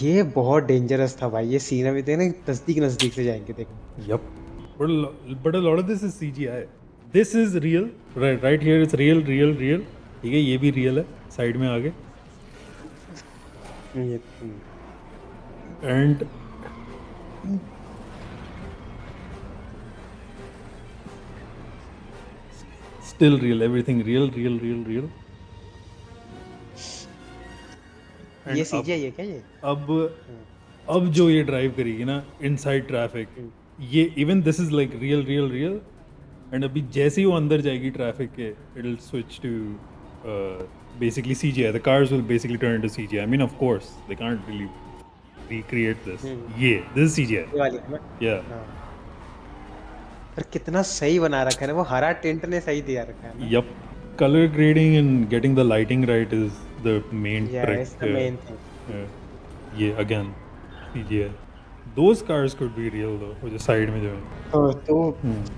ये बहुत डेंजरस था भाई ये सीन अभी देखना नजदीक से जाएंगे देखो। Yep. But a lot of this is CGI. This is real. Right here it's real. ठीक है, ये भी रियल है साइड में आगे। ये and still real, everything real। And ये सीजीआई है क्या ये? अब जो ये ड्राइव करेगी ना इनसाइड ट्रैफिक, ये even this is like real and अभी जैसे ही वो अंदर जाएगी ट्रैफिक के it will switch to basically CGI. The cars will basically turn into CGI. I mean, of course, they can't really recreate this. This is CGI. ये वाली है ना? Yeah. हाँ। पर कितना सही बना रखा है ना वो हरा टेंट ने सही दिया रखा है ना। Yup. Color grading and getting the lighting right is the main Yeah, trick. it's the main thing. Yeah, again, CGI. Those cars could be real though, वो जो side में जो है. तो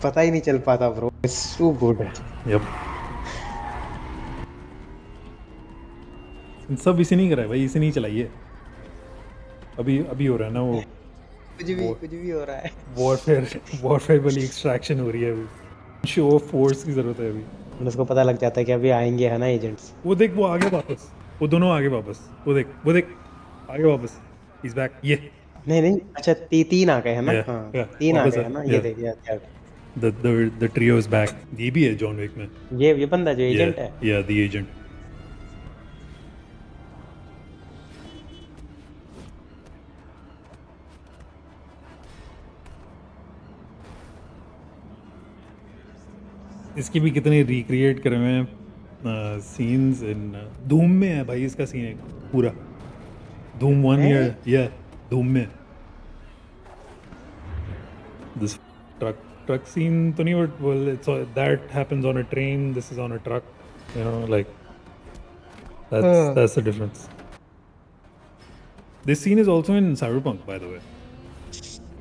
पता ही नहीं चल पाता bro. It's too good. Yep. सब इसी नहीं करा है भाई, इसी नहीं चलाई है। अभी अभी हो रहा है ना वो कुछ भी हो रहा है। वॉरफेयर वाली एक्सट्रैक्शन हो रही है अभी। शो ऑफ फोर्स की ज़रूरत है अभी। और उसको पता लग जाता है कि अभी आएंगे है ना एजेंट्स। वो देख, वो आ गए वापस, वो दोनों आ गए वापस, वो देख आ गए वापस। Is back. ये नहीं नहीं, अच्छा तीन आ गए है ना, या हाँ या तीन आ वापस गए है है ना, ये या देख यार। The trio is back. ये भी है जॉन विक में। ये बंदा जो या एजेंट है। या द एजेंट। इसकी भी कितने रिक्रिएट करे हुए हैं सीन्स इन धूम में है भाई, इसका सीन है पूरा। धूम वन हैं? या धूम में दिस ट्रक सीन तो नहीं, but well, it's that happens on a train, this is on a truck, you know, like that's the difference. This scene is also in Cyberpunk, by the way.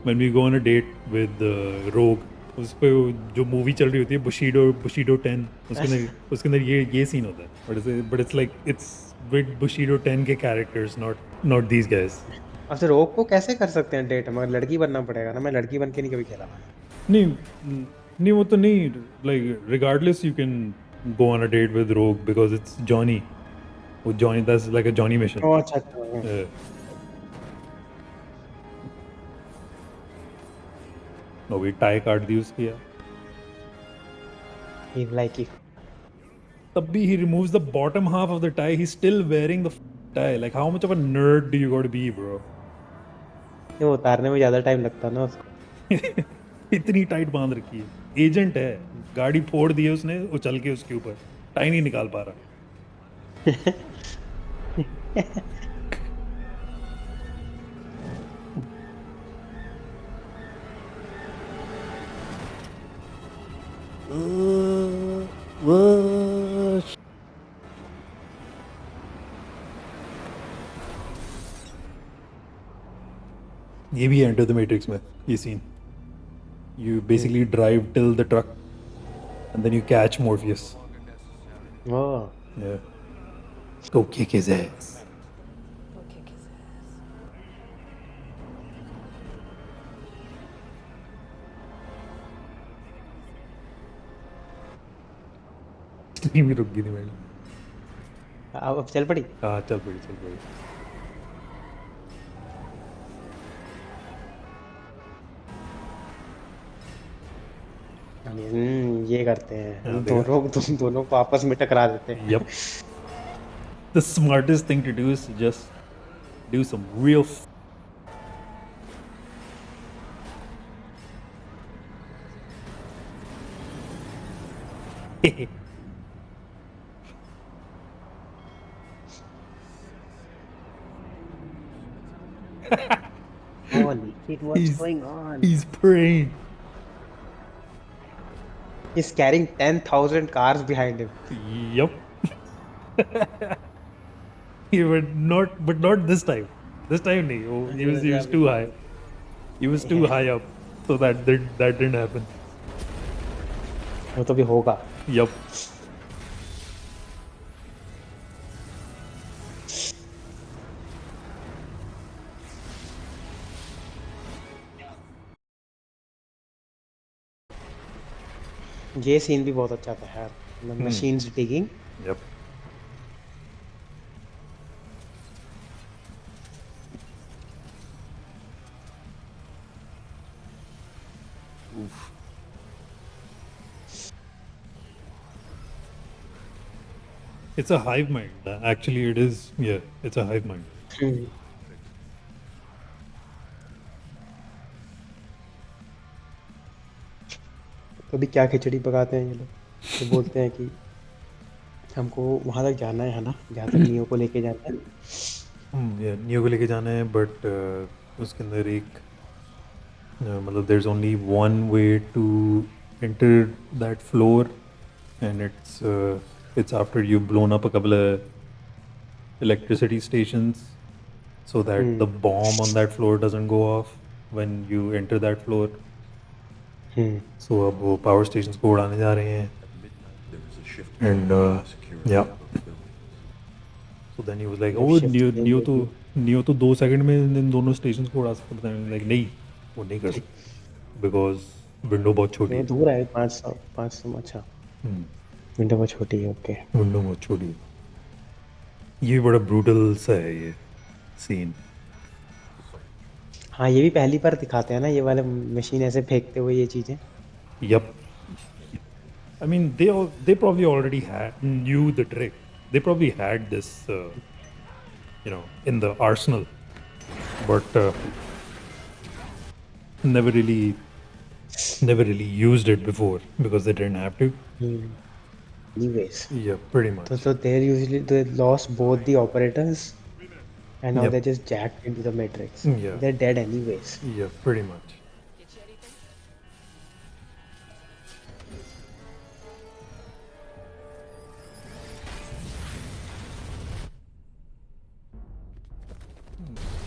When we go on a date with Rogue, उस पे जो movie चल रही होती है बुशीडो 10, उसके अंदर ये सीन होता है, but it's like it's with बुशीडो 10 के characters, not these guys. अब से रोग को कैसे कर सकते हैं डेट, मगर लड़की बनना पड़ेगा ना, मैं लड़की बन के नहीं कभी खेला। नहीं नहीं, वो तो नहीं, like regardless you can go on a date with Rogue because it's Johnny. वो Johnny, that's like a Johnny mission. ओह अच्छा अच्छा। Yeah. No, we tie काट दी उसकी यार। ही लाइक इफ तब भी he removes the bottom half of the tie, he's still wearing the tie. Like how much of a nerd do you got to be, bro? ये उतारने में ज्यादा time लगता है ना उसको। इतनी टाइट बांध रखी है। एजेंट है, गाड़ी फोड़ दी है उसने उछल के उसके ऊपर, टाई नहीं निकाल पा रहा। ये भी एंटर द मैट्रिक्स में ये scene. You basically drive till the truck and then you catch Morpheus. Oh Yeah. Go kick his ass. Team ही रुक गई थी मैडम। अब चल पड़ी। हाँ चल पड़ी चल पड़ी। ये करते हैं हाँ, दोनों को आपस में टकरा देते हैं। Yep. The smartest thing to do is to just do some real Holy shit, what's going on? He's praying. He's carrying 10,000 cars behind him. Yep. But not this time. This time nahi. Oh, he was too high. He was too high up, so that didn't happen. वो तो भी होगा। Yep. ये scene भी बहुत अच्छा था यार, machines digging. Yep. It's a hive mind. Actually, it is. Yeah, it's a hive mind. तो भी क्या खिचड़ी पकाते हैं ये लोग, तो बोलते हैं कि हमको वहां तक जाना है ना, जहाँ तक नियो को लेके जाना है। Yeah, नियो को लेके जाना है, but उसके अंदर एक मतलब there's only one way to enter that floor, and it's after you've blown up a couple of electricity stations, so that the bomb on that floor doesn't go off when you enter that floor. So अब वो power stations को उड़ाने जा रहे हैं, There was a shift and security yeah. of those buildings. So then he was like, जब oh, shift करेंगे Neo तो 2 सेकंड में इन दोनों स्टेशन को उड़ा सकता है। लाइक नहीं, वो नहीं कर सकता बिकॉज विंडो बहुत छोटी वो है। दूर है 500 अच्छा विंडो बहुत छोटी है ओके विंडो बहुत छोटी है। ये बड़ा ब्रूटल सा है ये सीन। हाँ ये भी पहली बार दिखाते हैं ना ये वाले मशीन ऐसे फेंकते हुए ये चीजें Yep. I mean, they probably already knew the trick. They probably had this, in the arsenal, but never really, never really used it before because they didn't have to. anyways Yeah, pretty much. so they're usually they lost both the operators and now Yep. they're just jacked into the matrix Yeah. they're dead anyways Yeah, pretty much.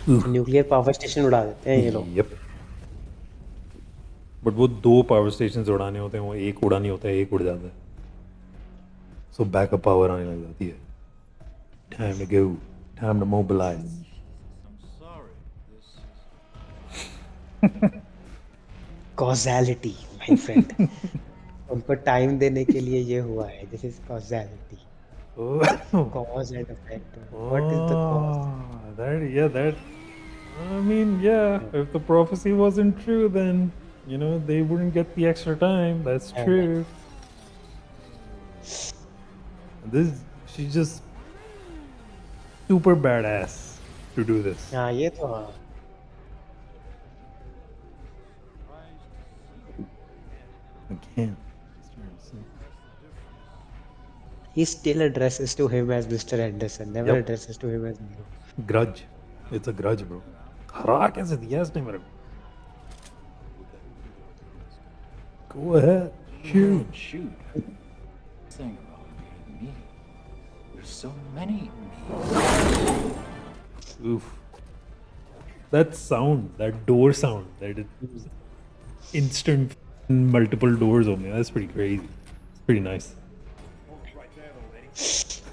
Nuclear power station उड़ा देते हैं ये लोग Yep. But वो 2 power station उड़ाने होते हैं, वो एक उड़ा नहीं होता है, एक उड़ जाता है। सो बैकअप पावर आने लग जाती है। Time to go, time to mobilise. I'm sorry. This is causality my friend उनको टाइम देने के लिए ये हुआ है this is causality cause and effect what is the cause That. I mean, yeah. If the prophecy wasn't true, then they wouldn't get the extra time. That's Yeah. true. She's just super badass to do this. हाँ ये तो हाँ Again. he still addresses to him as Mr. Anderson never Yep. addresses to him as Neo Grudge. It's a grudge, bro. हरा कैसे दिया इसने मेरे को? Go ahead. Shoot. Shoot. Thing about me. There's so many me. Oof. That sound, that door sound, that is instant multiple doors opening. That's pretty crazy. It's pretty nice.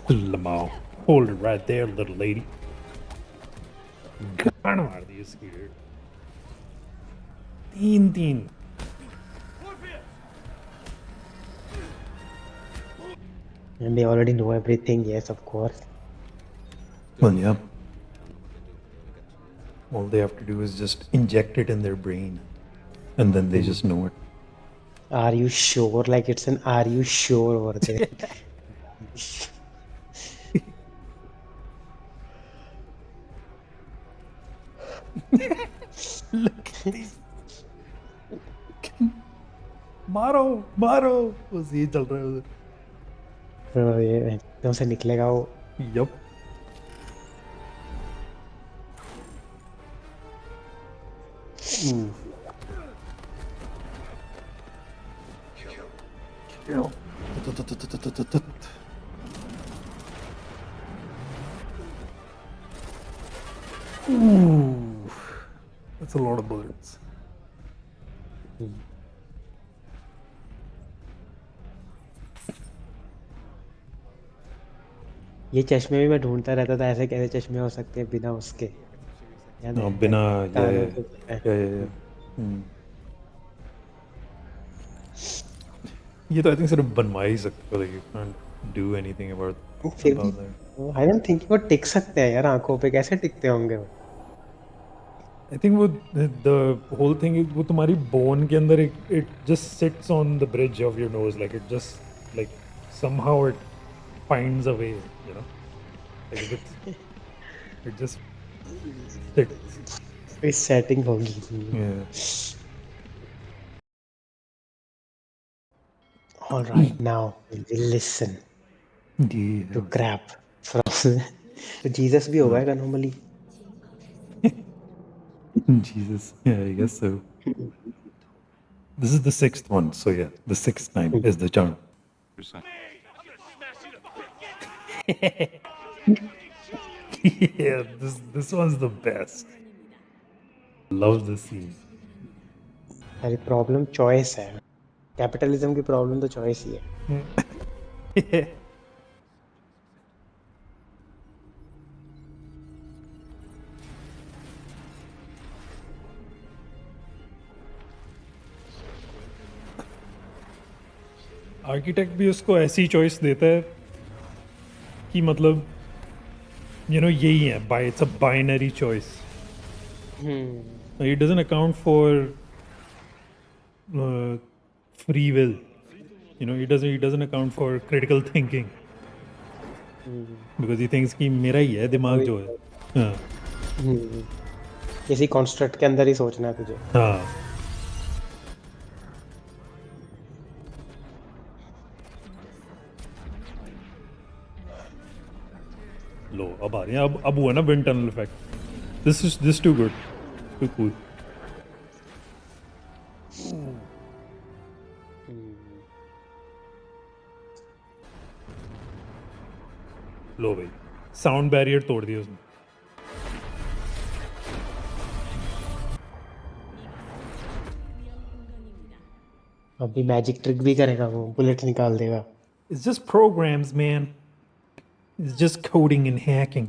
Lamau. Hold it right there, little lady. गाना मार दी इसकी dude. तीन. and they already know everything yes of course Well, yeah. All they have to do is just inject it in their brain, and then they just know it. are you sure like it's an are you sure over there मारो बस ये चल रहा है उधर। तो ये एकदम से निकलेगा वो Yup. Kill. Ooh, that's a lot of bullets. ये चश्मे भी मैं ढूंढता रहता था ऐसे कैसे चश्मे हो सकते हैं बिना उसके याद No, है? बिना कानों के ऊपर है। yeah. ये तो I think सिर्फ बनवा ही सकते हो, like you can't do anything फिर about that. भी आई डोंट थिंक वो टिक सकते हैं यार आंखों पे कैसे टिकते होंगे वो I think वो the whole thing is वो तुम्हारी bone के अंदर it just sits on the bridge of your nose, like it just like somehow it finds a way, like it just sits. इस सेटिंग होगी Yeah. all right now we listen Yeah. to crap from तो Jesus भी होगा क्या normally Jesus. Yeah, I guess so. This is the 6th one, so yeah, the 6th time is the charm. Yeah, this one's the best. Love this scene. अरे problem choice है capitalism की problem तो choice ही है architect भी उसको ऐसी choice देता है कि मतलब यही है, bye it's a binary choice. It doesn't account for free will. He doesn't account for critical thinking because he thinks कि मेरा ही है दिमाग वही जो है. हाँ. किसी कॉन्स्ट्रक्ट के अंदर ही सोचना है तुझे. हाँ. लो अब आ रही है, अब हुआ ना wind tunnel effect. This too good, too cool. लो भाई, साउंड बैरियर तोड़ दिया उसने. अभी मैजिक ट्रिक भी करेगा वो, बुलेट निकाल देगा. It's just programs, man. It's just coding and hacking.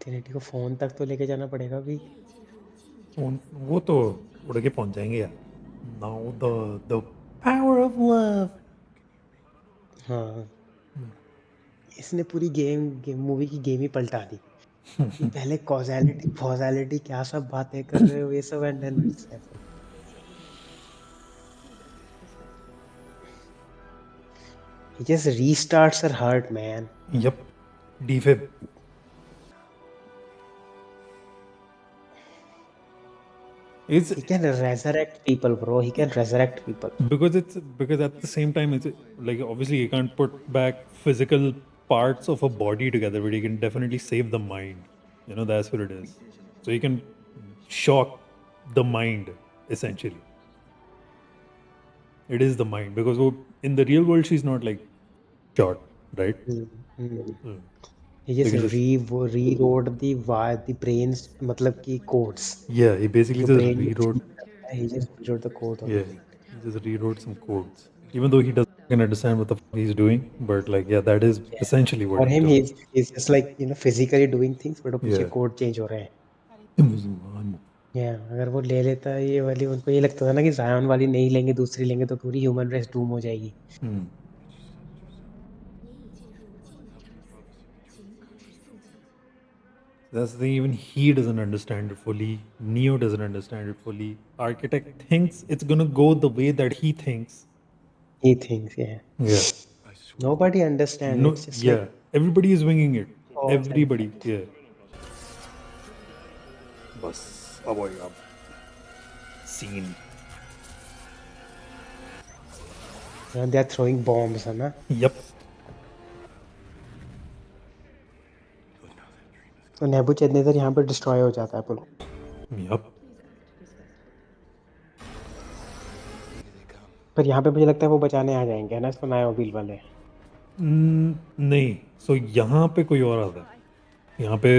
Trinity को फोन तक तो लेके जाना पड़ेगा अभी. वो तो उड़ के पहुंच जाएंगे यार. Now the power of love. हाँ, इसने पूरी मूवी की गेम ही पलटा दी. कि पहले कॉज़ैलिटी फॉज़ैलिटी क्या सब बातें कर रहे हो ये सब, and then he just restarts her heart, man. Yep. Defib. It's He can resurrect people, bro. He can resurrect people. because at the same time it's like obviously you can't put back physical parts of a body together, but you can definitely save the mind. That's what it is. So you can shock the mind essentially. It is the mind because in the real world she's not like shot, right? He just Because rewrote the brains, मतलब की codes. Yeah, he basically जो just brain में rewrote. he just rewrote the code on Yeah, the brain. he just rewrote some codes. Even though he doesn't understand what the fuck he's doing, but like yeah, that is essentially what For he's him, doing. he's just like physically doing things, but वो पीछे Yeah. code change हो रहे हैं. मुसलमान. अगर वो ले लेता है ये वाली, उनको ये लगता था ना कि जायन वाली नहीं लेंगे, दूसरी लेंगे तो पूरी ह्यूमन रेस डूम हो जाएगी. Hmm. That's the thing, even he doesn't understand it fully. Neo doesn't understand it fully. Architect thinks it's gonna go the way that he thinks. He thinks, yeah. Yeah. Nobody understands. No. It's just Yeah. like Everybody is winging it. cause and Everybody. effect. Yeah. बस अब होएगा scene. And they are throwing bombs, है ना? Yep. तो नेबुचडनेज़र यहाँ पे destroy हो जाता है पुल. Yep. पर यहाँ पे मुझे लगता है वो बचाने आ जाएंगे, है ना, इसको नायोबिल वाले. नहीं. So यहाँ पे कोई और आता है. यहाँ पे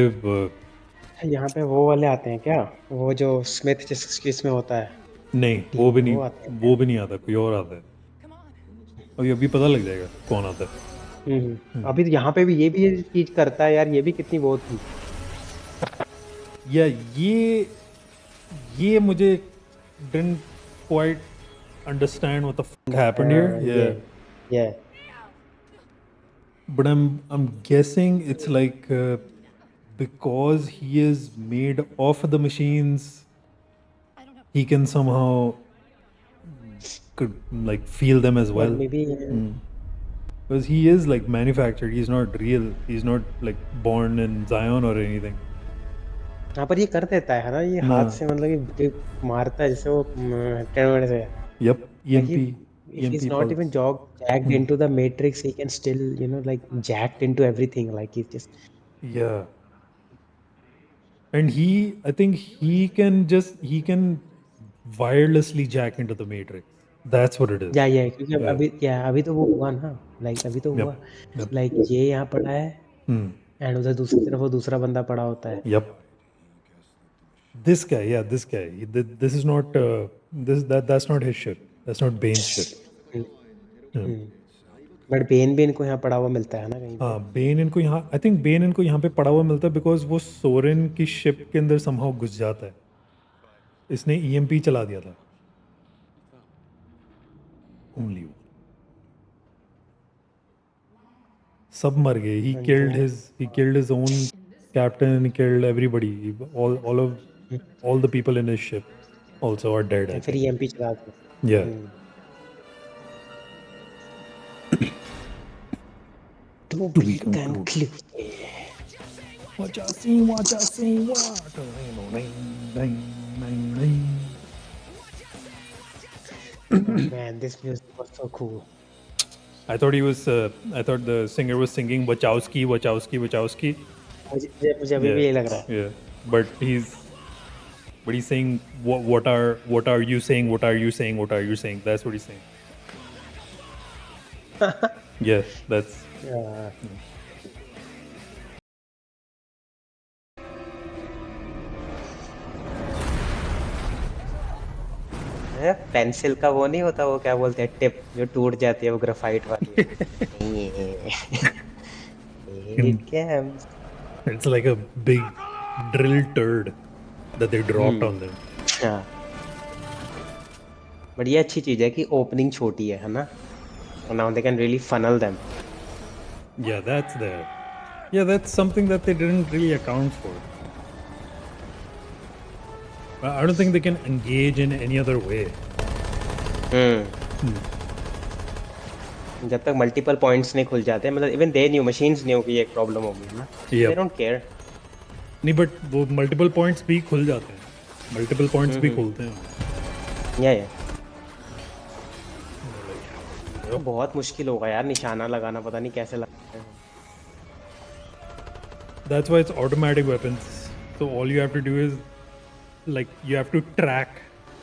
यहाँ पे वो वाले आते हैं क्या? वो जो स्मिथ जिस इसमें होता है. नहीं, वो भी नहीं. वो आते हैं. वो भी नहीं आता, कोई और आता है. अभी पता लग जाएगा कौन आता है. अभी तो यहाँ पे भी ये चीज करता है यार, ये भी कितनी वो थी. या ये मुझे didn't quite understand what the fuck happened here. Yeah. Yeah. But I'm guessing it's like because he is made of the machines, he can somehow could like feel them as well. Maybe Because he is like manufactured. He's not real. He's not like born in Zion or anything. हाँ, पर ये कर देता है ना, ये हाथ से मतलब कि मारता है जैसे वो टेरर से. Yep. EMP. If he's not pulse. even jacked into the matrix, he can still like jacked into everything, like he's just. Yeah. And I think he can wirelessly jack into the matrix. That's what it is. Yeah, क्योंकि अभी तो वो हुआ ना, like अभी तो हुआ, like ये यहाँ पड़ा है, and उधर दूसरी तरफ वो दूसरा बंदा पड़ा होता है. Yep. This guy. This is not that's not his shit. That's not Bane's shit. But Ben भी इनको यहाँ पड़ा हुआ मिलता है ना कहीं पे. हाँ, बेन इनको यहाँ, I think बेन इनको यहाँ पे पड़ा हुआ मिलता है because वो सोरेन की शिप के अंदर somehow घुस जाता है. इसने ईएमपी चला दिया था ओनली वो सब मर गए ही killed his own captain and he killed everybody all the people in his ship also are dead I फिर think ईएमपी चला दिया। yeah To to be be concluded. what you see what Man, this music was so cool. I thought I thought the singer was singing Wachowski मुझे मुझे अभी भी yeah यही लग रहा है। yeah but he's saying what are you saying what are you saying what are you saying that's what he's saying yeah that's pencil का वो नहीं होता, वो क्या बोलते हैं, टिप जो टूट जाती है, वो ग्रेफाइट वाली। ये क्या है? it's like a big drill turd that they dropped on them हाँ, बट ये अच्छी चीज है कि ओपनिंग छोटी है ना? Now they can really funnel them. yeah that's something that they didn't really account for I don't think they can engage in any other way जब तक मल्टीपल पॉइंट्स नहीं खुल जाते, मतलब even they knew machines new की एक problem होगी ना, Yep. They don't care. नहीं बट वो मल्टीपल पॉइंट्स भी खुल जाते हैं मल्टीपल पॉइंट्स भी खुलते हैं या तो बहुत मुश्किल होगा यार निशाना लगाना, पता नहीं कैसे लगता है। that's why it's automatic weapons so all you have to do is like you have to track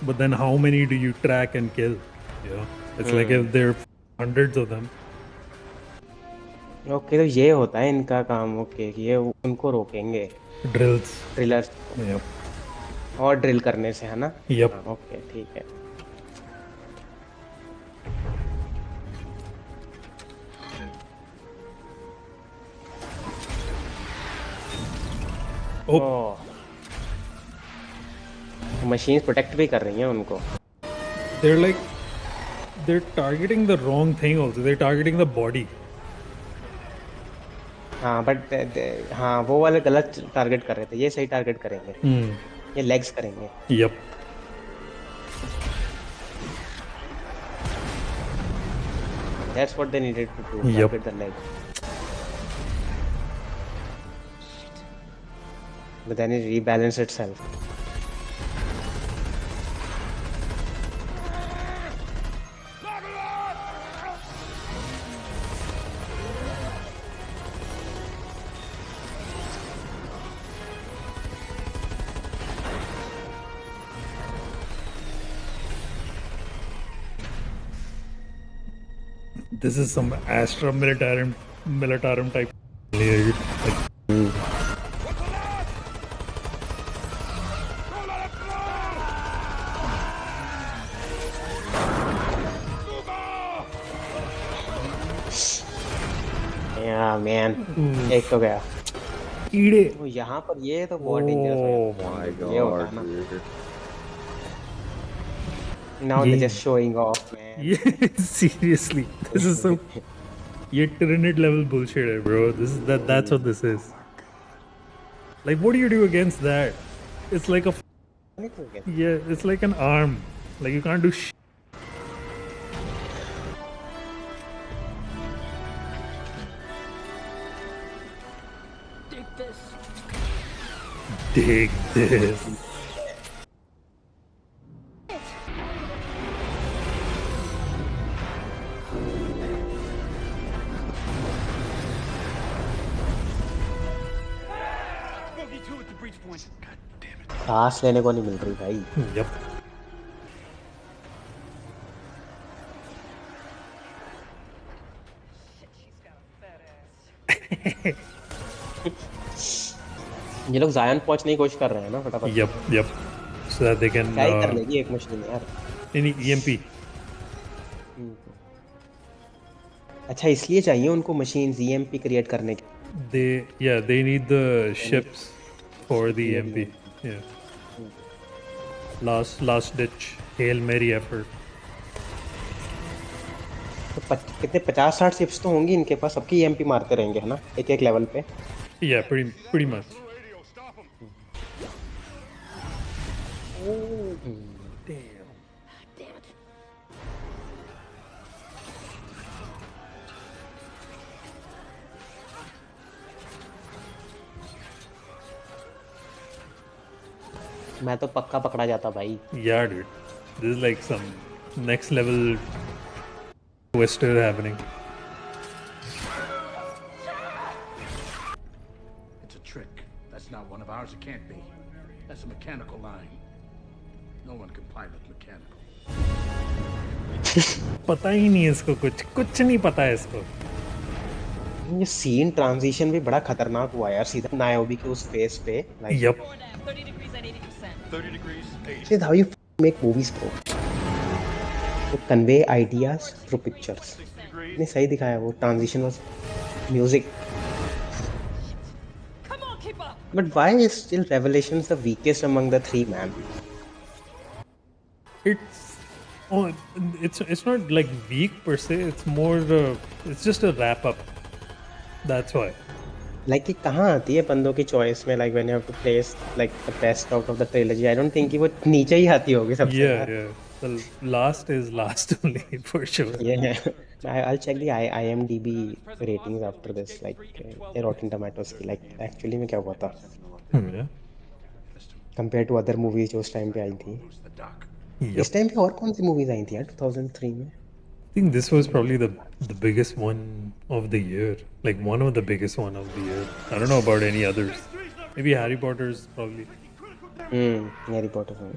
but then how many do you track and kill it's like if there are hundreds of them okay, तो ये होता है इनका काम। Okay, ये उनको रोकेंगे drills drillers yep और ड्रिल करने से, है ना? yep ओके, ठीक है। oh मशीन प्रोटेक्ट भी कर रही हैं उनको। they're targeting the wrong thing also they're targeting the body हाँ बट हाँ, वो वाले गलत टारगेट कर रहे थे, ये सही टारगेट करेंगे। ये लेग्स करेंगे। yep That's what they needed to do. Yep. Target the leg. But then it rebalanced itself. this is some Astra Militarum type Yeah, man. एक तो गया। कीड़े तो यहाँ पर ये तो बहुत डेंजरस हो जाता है। ये होता है ना। Now they're just showing off, man. yeah seriously this is so ये Tyranid level bullshit hai, bro that's what this is like what do you do against that it's like a yeah it's like an arm like you can't do dig this सांस लेने को नहीं मिल रही भाई। yep ये लोग जायन पहुंचने की कोशिश कर रहे हैं ना फटाफट। yep so that they can क्या ही कर लेगी एक मशीन यार। any EMP अच्छा, इसलिए चाहिए उनको मशीन्स ईएमपी क्रिएट करने की। they need the ships for the EMP yeah last ditch Hail Mary effort. तो कितने 50-60 शिप्स तो होंगी इनके पास, सबकी ईएमपी मारते रहेंगे है ना, एक एक लेवल पे। Yeah, pretty much. Damn. मैं तो पक्का पकड़ा जाता भाई। Yeah, dude. This is like some next level twister happening. It's a trick. That's not one of ours. It can't be. That's a mechanical line. No one can pilot mechanical. पता ही नहीं है इसको, कुछ नहीं पता है इसको. ये सीन ट्रांजिशन भी बड़ा खतरनाक हुआ यार, सीधा नायोबी के उस फेस पे, like Yup. 30 degrees at 80%. 30 degrees, 80. this is how you make movies bro, to convey ideas through pictures। नहीं सही दिखाया वो transition, was music. Come on, keep up. But why is still Revelations the weakest among the three, man? It's oh, it's not like weak per se. It's more it's just a wrap up. That's why. Like कि कहाँ आती है बंदों की choice में, like when you have to place like the best out of the trilogy, I don't think कि वो नीचे ही आती होगी सबसे Yeah, यार। yeah. The last is last only for sure. Yeah, I'll check the IMDb ratings after this, like Rotten Tomatoes की, like actually में क्या हुआ था Yeah. compared to other movies जो उस टाइम पे आई थी। The dock. Yep. इस टाइम पे और कौन सी मूवीज आई थी यार 2003 में? I think this was probably the biggest one of the year. Like one of the biggest one of the year. I don't know about any others. Maybe Harry Potter's probably. Harry Potter में।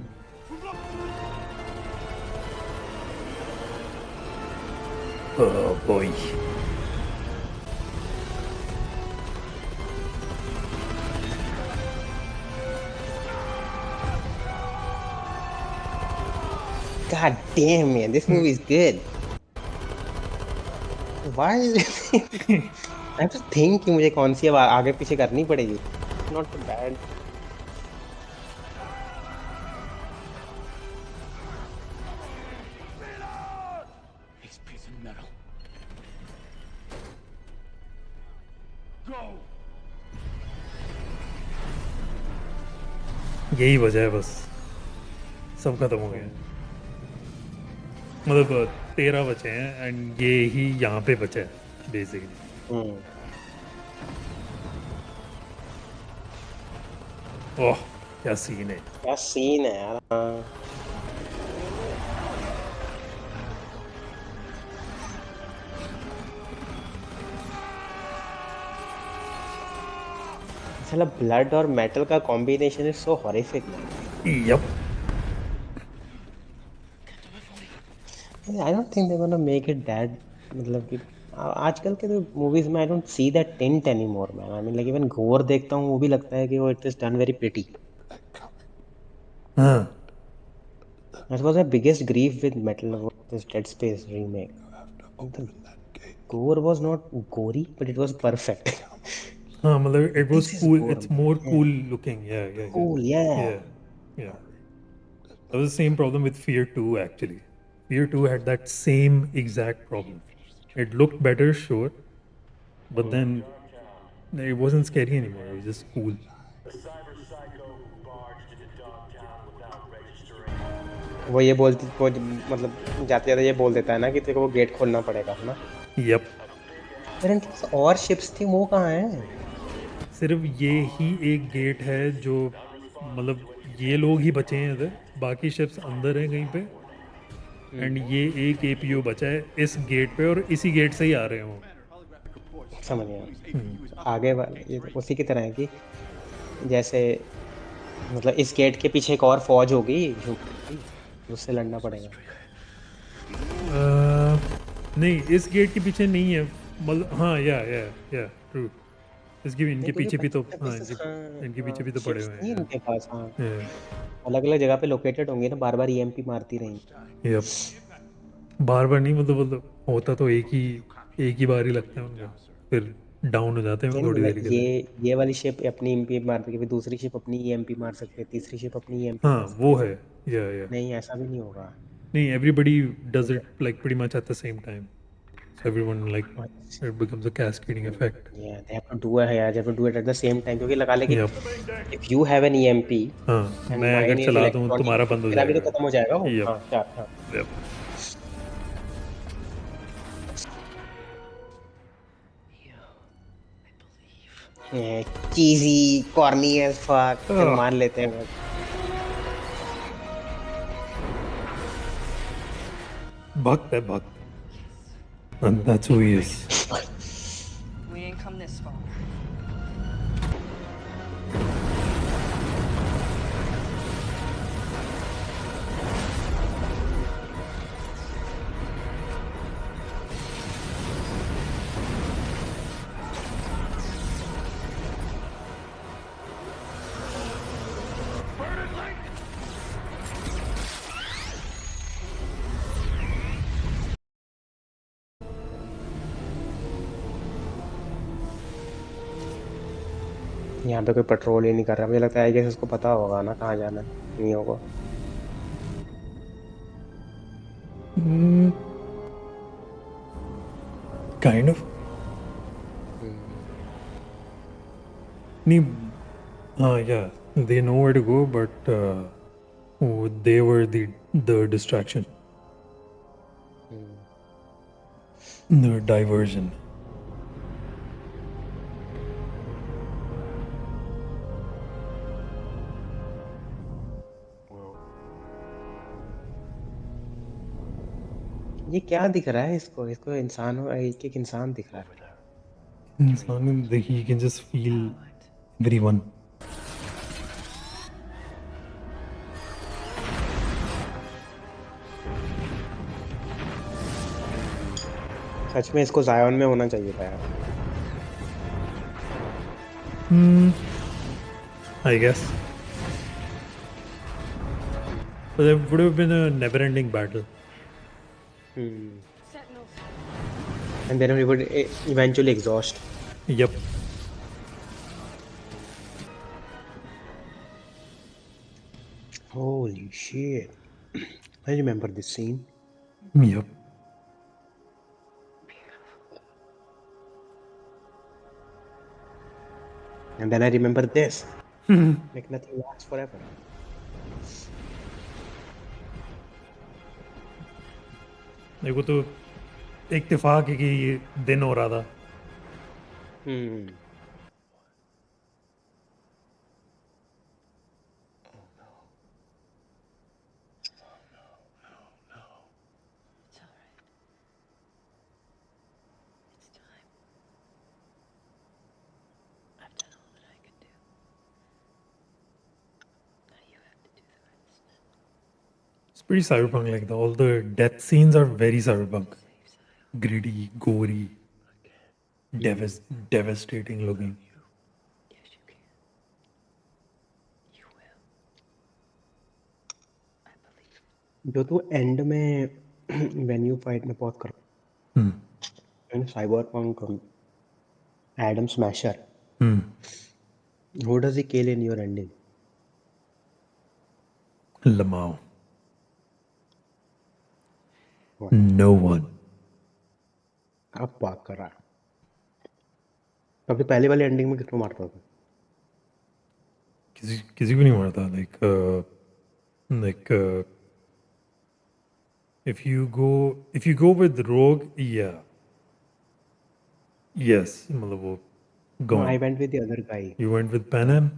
Oh boy. God damn man, this movie is good. Why is it? I have to think कि मुझे कौन सी अब आगे पीछे करनी पड़ेगी। Not so bad. He's a piece of metal. Go! यही वजह है बस, सब खत्म हो गया। मतलब 13 बचे हैं एंड ये ही यहाँ पे बचा है बेसिकली। ओह क्या सीन है। क्या सीन है यार। हाँ। साला ब्लड और मेटल का combination is so horrific man. Yup. I don't think they gonna make it that, मतलब कि आजकल के तो मूवीज में I don't see that tint anymore man. I mean like even gore देखता हूँ वो भी लगता है कि वो it is done very pretty. हाँ That was my biggest grief with Metal, this Dead Space remake. The gore was not gory, but it was perfect. हाँ मतलब it was This is cool. gore, It's man. more Yeah. cool looking. Yeah. Cool, yeah. Yeah. That was the same problem with Fear 2 actually. Fear 2 had that same exact problem. It looked better, sure, but then it wasn't scary anymore. It was just cool. वो ये बोलती वो मतलब जाते जाते ये बोल देता है ना कि तेरे को वो गेट खोलना पड़ेगा, है ना? Yep. फिर इनके पास और शिप्स थी, वो कहाँ है? सिर्फ ये ही एक गेट है जो मतलब ये लोग ही बचे हैं इधर, बाकी शिप्स अंदर हैं कहीं पे एंड ये एक एपीओ बचा है इस गेट पे और इसी गेट से ही आ रहे हैं वो। समझ गया। आगे वाले ये उसी की तरह है कि जैसे मतलब इस गेट के पीछे एक और फौज होगी जो उससे लड़ना पड़ेगा। नहीं इस गेट के पीछे नहीं है, मतलब हाँ या ट्रू। इसके इनके पीछे भी तो हाँ इनके पीछे भी तो पड़े हुए हैं। इनके पास हाँ Yeah. अलग अलग जगह पे लोकेटेड होंगे ना, बार बार ईएमपी मारती रहेंगी। Yep. बार बार नहीं मतलब होता तो एक ही बार ही लगता है उनका, फिर डाउन हो जाते हैं वो नहीं थोड़ी मैं देर के लिए। ये वाली शिप अपनी ईएमपी मार सकती है, फिर दूसरी शिप अपनी ईएमपी मार सकती है, तीसरी शिप अपनी ईएमपी हाँ मार वो सकती है। है। या नहीं ऐसा भी नहीं होगा। नहीं, everybody does ठीक it like pretty much at the same time, so everyone like है। it becomes a cascading effect. Yeah, they have to do it, yeah, they have to do it at the same time, क्योंकि लगा ले कि Yep. if you have an EMP हाँ, and मैं अगर mine is चला दूँ electronic, तुम्हारा तो बंद हो मेरा भी तो जाएगा। खत्म हो जाएगा वो। Yep. हाँ क्या हाँ। Yep. चीजी कॉर्नी एज फक, चलो Ah, मान लेते हैं बस। भक्त है भक्त, and that's who he is. We ain't come this far. यहाँ पे कोई पेट्रोल ही नहीं कर रहा, मुझे लगता है कि उसको पता होगा ना कहाँ जाना है नहीं होगा। Mm, kind of. नहीं, yeah, they know where to go, but they were the distraction, the diversion. ये क्या दिख रहा है इसको, इसको इंसान, एक एक इंसान दिख रहा है। इंसान, he can just feel everyone. सच में इसको जायन में होना चाहिए था यार। I guess. But it would have been a never-ending battle. Sentinels. And then we would eventually exhaust. Yep. Holy shit. I remember this scene. Yep. And then I remember this. Like nothing lasts forever. देखो तो इत्तेफाक है कि ये दिन हो रहा था। Hmm. It's all right. It's time. I've done all that I could do. Now you have to do the rest. It's pretty cyberpunk. Like all the death scenes are very cyberpunk. Gritty, gory, devastating looking. Yes, you can. You will. I believe it. जो तू and में venue fight में बहुत कर cyberpunk Adam smasher, who does he kill in your ending? Lamau. What? No one. अब बात कर रहा है। सबसे पहले वाले एंडिंग में किसको मारता था? किसी को नहीं मारता। Like if you go with Rogue, yeah. Yes, मतलब वो No, gone. I went with the other guy. You went with Panem?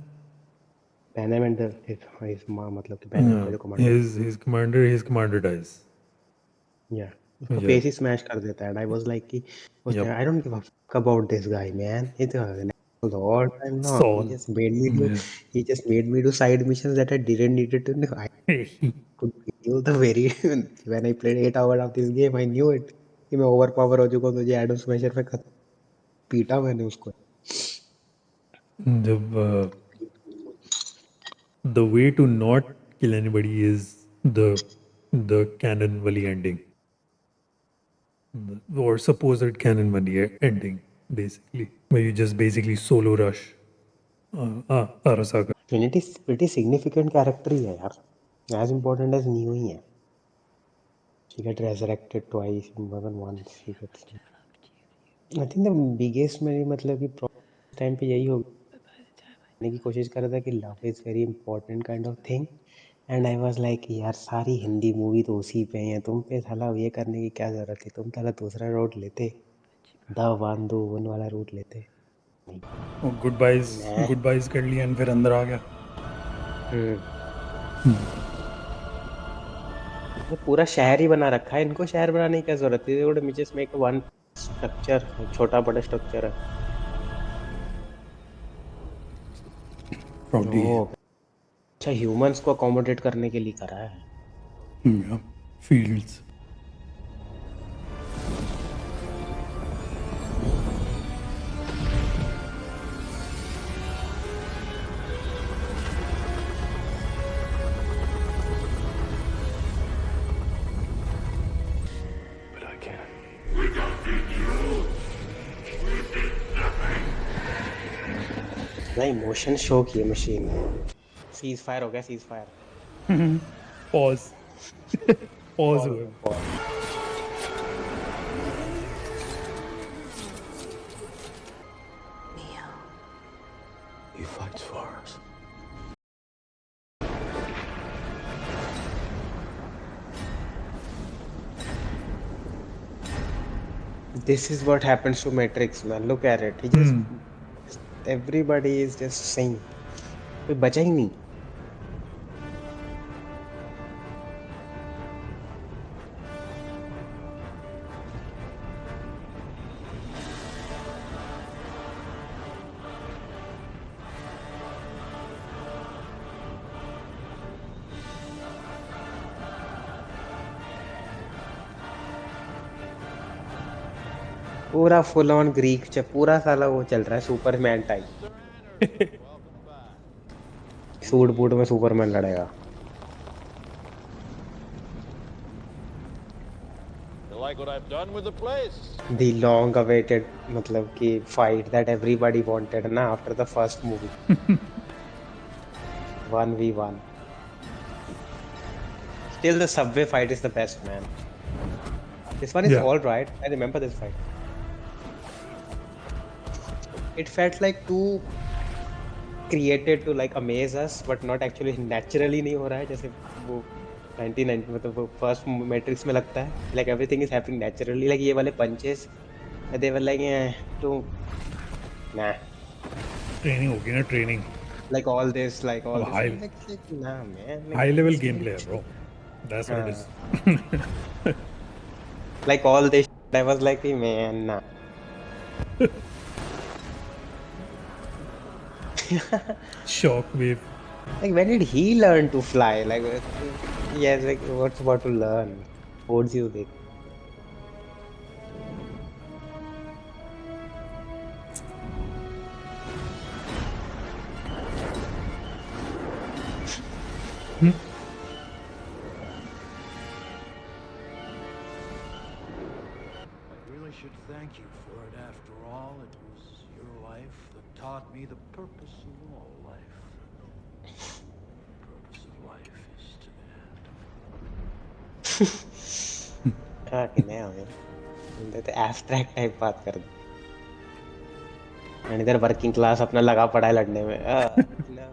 Panem and his मतलब कि Panem का जो commander, His commander dies. yeah, उसका Yeah. फेस ही smash कर देता है। And I was like कि उसने, Yep. I don't give a fuck about this guy, man. It's the all time long. Saul. Yeah. He just made me do side missions that I didn't needed to do. I could feel the very when I played 8 hours of this game, I knew it कि मैं over power हो चुका हूँ, तो ये Adam smasher पे पीटा मैंने उसको। जब the way to not kill anybody is the canon wali ending, or supposed canon wali ending. basically, where you just basically solo rush Arasaka. Trinity pretty significant character ही है यार, as important as Neo ही है. She get resurrected twice, more than once. She gets. I think the biggest मेरी मतलब कि problem time पे यही होने की कोशिश कर रहा था कि love is very important kind of thing. And I was like यार सारी हिंदी मूवी तो उसी पे हैं, तुम पे साला ये करने की क्या ज़रूरत थी, तुम साला दूसरा रोड लेते, द वन दो वन वाला रूट लेते. Oh, goodbyes मैं कर लिया and फिर अंदर आ गया. ये पूरा शहर ही बना रखा है, इनको शहर बनाने की क्या ज़रूरत थी, they would just make one structure, छोटा बड़ा स्ट्रक्चर है. Probably. ओ अच्छा, ह्यूमंस को अकोमोडेट करने के लिए करा है. Yeah. Fields. But I can. ना इमोशन शो किए मशीन ने. सीज फायर हो गया, सीज फायर. Pause. Pause हुआ. Neo. He fights for us. This is what happens to Matrix, man. Look at it. He just everybody is just saying, कोई बचा ही नहीं. पूरा फुल ऑन ग्रीक पूरा साला वो चल रहा है, सुपरमैन टाइप. सूट बूट में सुपरमैन लड़ेगा. You like what I've done with the place? The long awaited मतलब कि fight that everybody wanted ना after the first movie. 1v1. Still the subway fight is the best, man. This one is Yeah. all right. I remember this fight. It felt like too created to like amaze us, but not actually naturally नहीं हो रहा है जैसे वो 1990 मतलब वो first matrix में लगता है. Like everything is happening naturally. Like ये वाले punches, they were like too nah. Training होगी ना, training. Like all this, like all Oh, this. Like, nah, man. Like, High level this gameplay, is- bro. That's what it is. Like all this, I was like, man, nah. Shockwave. Like when did he learn to fly? Like yes, like what's about to learn? What's you think? I really should thank you for it after all. It was your life that taught me the purpose of all life. The purpose of life is to end. कि नहीं हो गया. तो abstract type बात कर दे. And इधर working class अपना लगा पड़ा है लड़ने में. no.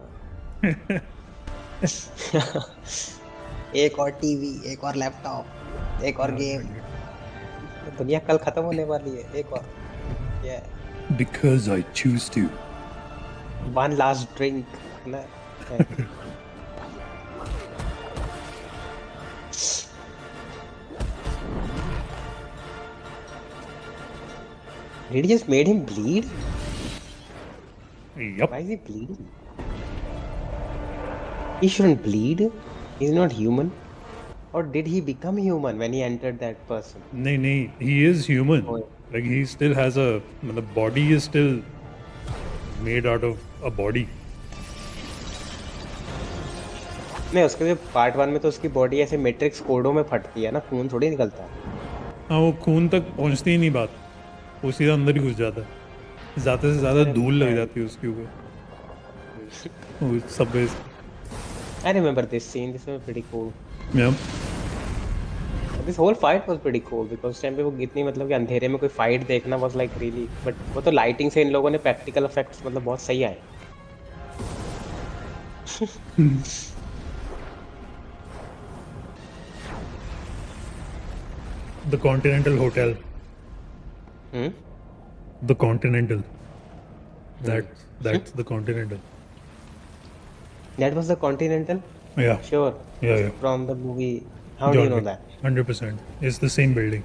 एक और टीवी, एक और लैपटॉप, एक और गेम. दुनिया कल खत्म होने वाली है. एक और. Yeah. Because I choose to. One last drink. ना. Did he just made him bleed? Yup. Why is he bleeding? He shouldn't bleed. He's not human. Or did he become human when he entered that person? नहीं, he is human. Oh, yeah. Like he still has a, the body is still made out of a body. नहीं, उसके part 1 में तो उसकी body ऐसे matrix कोडों में फटती है ना, खून थोड़ी निकलता है. हाँ, वो खून तक पहुंचती ही नहीं बात, वो सीधा अंदर ही घुस जाता है. ज़्यादा से ज़्यादा धूल लग जाती है उसके ऊपर वो सबवे से। I remember this scene. This was pretty cool. Yeah. This whole fight was pretty cool because उस टाइम पे वो इतनी मतलब कि अंधेरे में कोई फाइट देखना was like really, but वो तो लाइटिंग से इन लोगों ने प्रैक्टिकल इफेक्ट्स मतलब बहुत सही आए। The Continental Hotel. Hmm The Continental. That's the Continental. That was the Continental? Yeah. Sure. Yeah. From the movie. How do you John know Wick. that? 100%. It's the same building.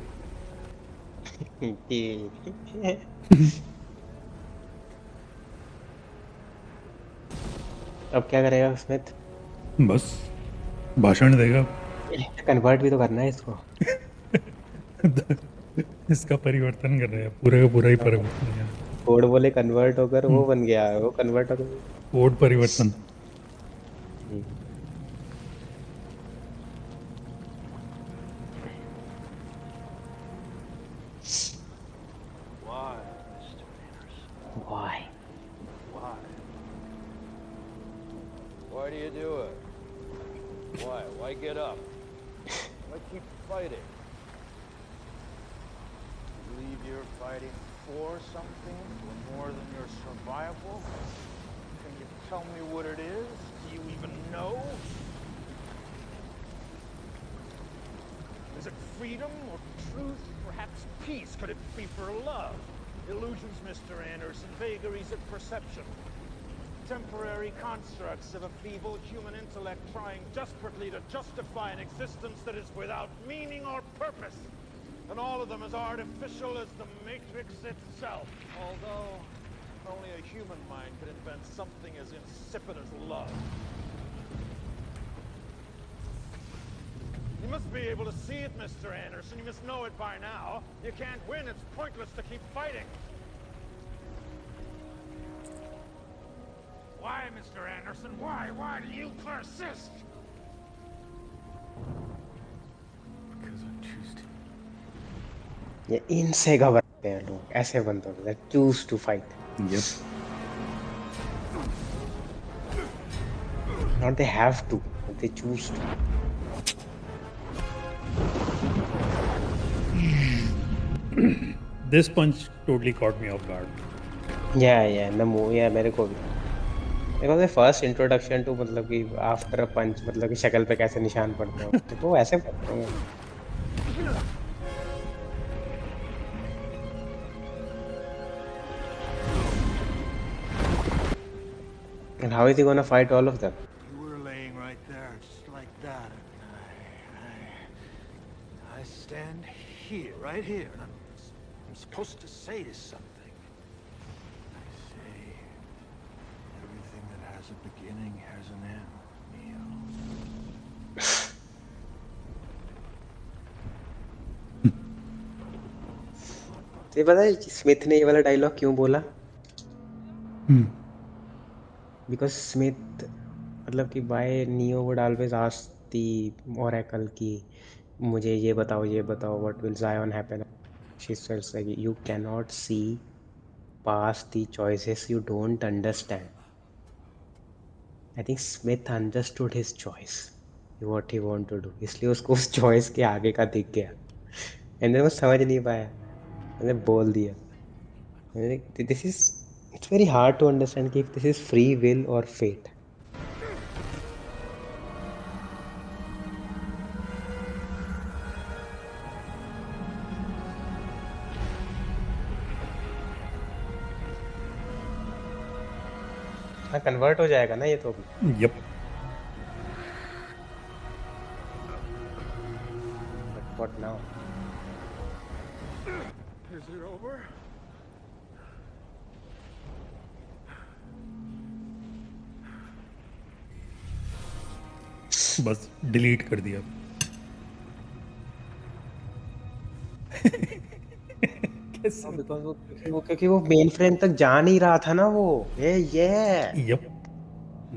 अब क्या करेगा Smith? बस भाषण देगा। Convert भी तो करना है इसको। इसका परिवर्तन कर रहे हैं, पूरे का पूरा ही परिवर्तन है। कोड बोले कन्वर्ट होकर वो बन गया, वो कन्वर्ट होकर कोड परिवर्तन। Why, Mr. Anderson? Why? Why? Why do you do it? Why? Why get up? Why keep fighting? Believe you're fighting for something, for more than your survival? Can you tell me what it is? Do you even know? Is it freedom or truth? Perhaps peace? Could it be for love? Illusions, Mr. Anderson, vagaries of perception. Temporary constructs of a feeble human intellect trying desperately to justify an existence that is without meaning or purpose. And all of them as artificial as the Matrix itself. Although, only a human mind could invent something as insipid as love. You must be able to see it, Mr. Anderson. You must know it by now. You can't win. It's pointless to keep fighting. Why, Mr. Anderson? Why? Why do you persist? Because I choose to. ये इनसे घबराते हैं लोग, ऐसे बंदों से that choose to fight. Yep. Not they have to, but they choose to. This punch totally caught me off guard. Yeah, in the movie, yeah, मेरे को भी. It was the first introduction to मतलब कि after a punch मतलब कि शक्ल पे कैसे निशान पड़ते हैं, तो वो ऐसे पड़ते हैं. And how is he gonna fight all of them? You were laying right there, just like that. And I stand here, right here, and I'm supposed to say something. I say, everything that has a beginning has an end, Neo. तो ये पता है Smith ने ये वाला dialogue क्यों बोला? Because Smith मतलब कि why Neo would always ask the Oracle कि मुझे ये बताओ what will Zion happen? She says like you cannot see past the choices you don't understand. I think Smith understood his choice, what he wanted to do. इसलिए उसको उस choice के आगे का दिख गया. And then वो समझ नहीं पाया. मैंने बोल दिया. This is it's very hard to understand कि if this is free will or fate. हाँ कन्वर्ट हो जाएगा ना ये तो अभी. Yep. But what now? Is it over? बस डिलीट कर दिया। कैसे? क्योंकि वो मेन फ्रेम तक जा नहीं रहा था ना वो। ये यप।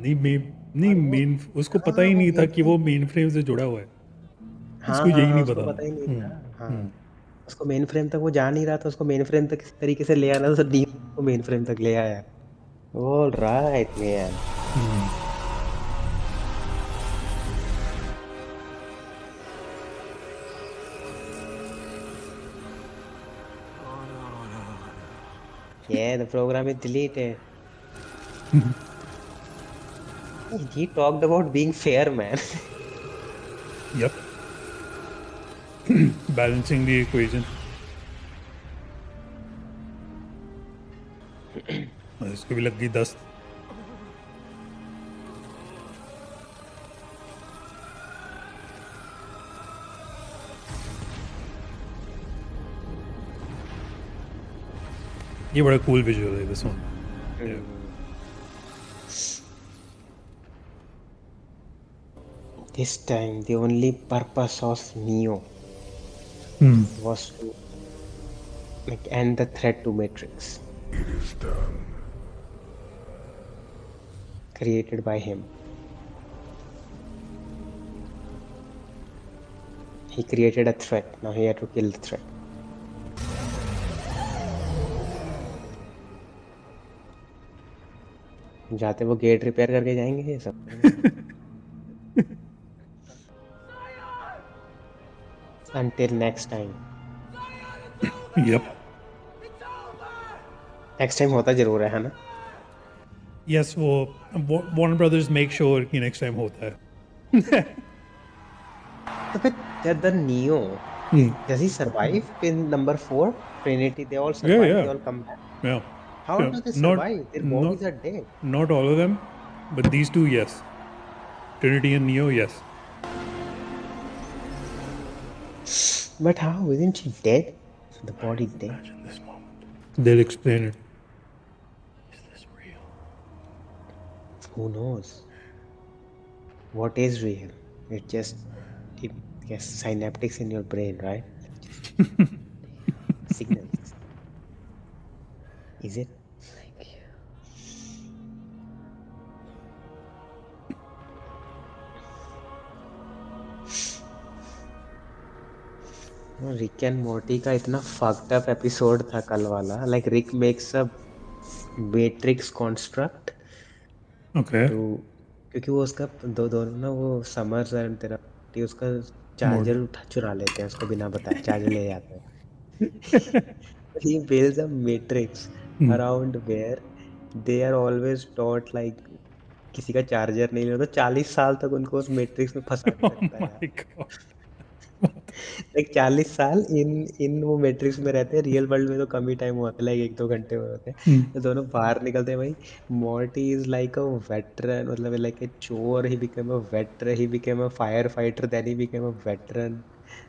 नहीं मेन उसको पता ही नहीं था कि वो मेन फ्रेम से जुड़ा हुआ है। हाँ उसको यही नहीं उसको पता। पता ही नहीं था। हाँ उसको मेन फ्रेम तक वो जा नहीं रहा था, उसको मेन फ्रेम तक किसी तरीके से ले आना था, तो नियो को मेन फ्रेम तक ले आया। All right man. Yeah, the program is deleted. He talked about being fair, man. Yep. Balancing the equation. और इसको भी लग गई 10। ये बड़ा cool visual है this one. Yeah. This time, the only purpose of Neo was to like end the threat to Matrix. Created by him. He created a threat. Now he had to kill the threat. जाते वो gate repair करके जाएंगे ये सब। Until next time. Yep. Next time होता जरूर है ना? Yes, वो Warner Brothers make sure कि next time होता है. तो फिर the Neo, does he survive in number 4? Trinity, they all survive. Yeah. They all come back. Yeah. How Yeah. do they Not- survive? Their bodies are dead. Not all of them, but these two, yes. Trinity and Neo, yes. But how? Isn't she dead? The body dead. Imagine this moment. They'll explain it. Is this real? Who knows? What is real? It yes, synaptics in your brain, right? Signals. Is it? Thank you. Rick and Morty का इतना fucked up episode था कल वाला। Like Rick makes a matrix construct Okay. Too, क्योंकि वो उसका दोनों ना वो समर्स एंड तेरा उसका चार्जर चुरा लेते हैं उसको बिना बताए, चार्जर ले जाते हैं। He builds a matrix around where they are always taught like किसी का चार्जर नहीं लेना, तो 40 साल तक उनको उस मैट्रिक्स में फंसा के Oh रखता है यार। my god. लाइक 40 साल इन इन वो मैट्रिक्स में रहते हैं। रियल वर्ल्ड में तो कम ही टाइम होता है, लाइक 1-2 घंटे होते हैं। तो दोनों बाहर निकलते हैं भाई। Morty is like a veteran, मतलब लाइक ए चोर, he became a veteran, he became a firefighter, then he became a veteran.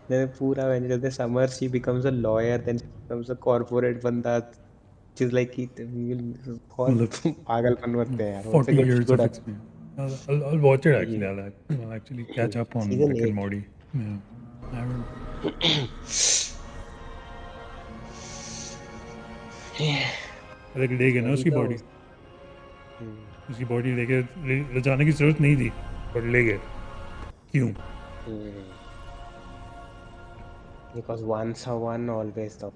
Then पूरा मैंने चलते Summers, he becomes a lawyer, then becomes a corporate बंदा। चीज like कि बहुत मतलब पागलपन करते हैं यार वो। 40 years of experience. I'll watch it actually. I'll actually catch up on season Rick and 8। Morty. Yeah. I haven't. अरे ले गए ना उसकी बॉडी, उसकी बॉडी लेके ले जाने की जरूरत नहीं थी, पर ले गए। क्यों? Because once a one, always the